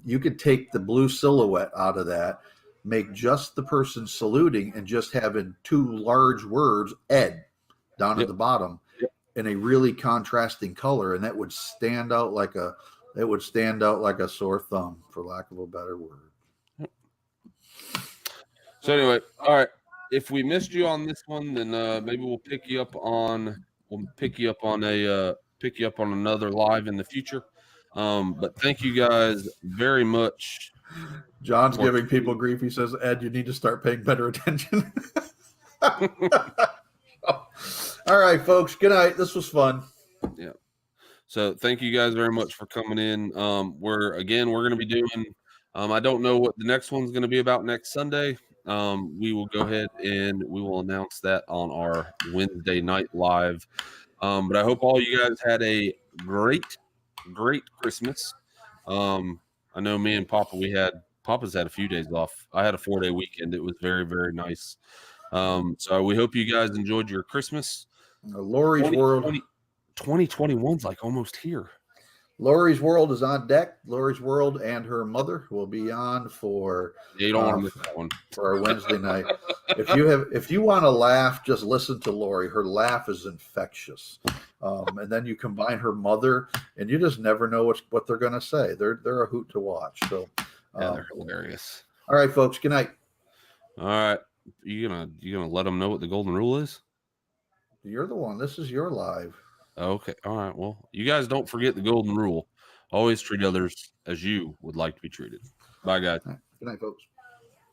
you could take the blue silhouette out of that, make just the person saluting, and just having 2 large words, Ed, down at the bottom in a really contrasting color, and that would stand out like a sore thumb, for lack of a better word. So anyway, all right. If we missed you on this one, then maybe we'll pick you up on another live in the future. But thank you guys very much. John's giving people grief. He says, Ed, you need to start paying better attention. All right, folks. Good night. This was fun. Yeah. So thank you guys very much for coming in. We're going to be doing, I don't know what the next one's going to be about next Sunday. We will go ahead and we will announce that on our Wednesday night live. But I hope all you guys had a great Christmas. I know me and Papa's had a few days off. I had a 4-day weekend. It was very, very nice. So we hope you guys enjoyed your Christmas. Lori's World 2021's like almost here. Lori's World is on deck. Lori's World and her mother will be on for you don't want to miss that one for our Wednesday night. If you want to laugh, just listen to Lori. Her laugh is infectious. And then you combine her mother, and you just never know what they're going to say. They're a hoot to watch. So they're hilarious. All right, folks. Good night. All right, you gonna let them know what the golden rule is? You're the one. This is your live. Okay. All right. Well, you guys don't forget the golden rule. Always treat others as you would like to be treated. Bye, guys. Good night, folks.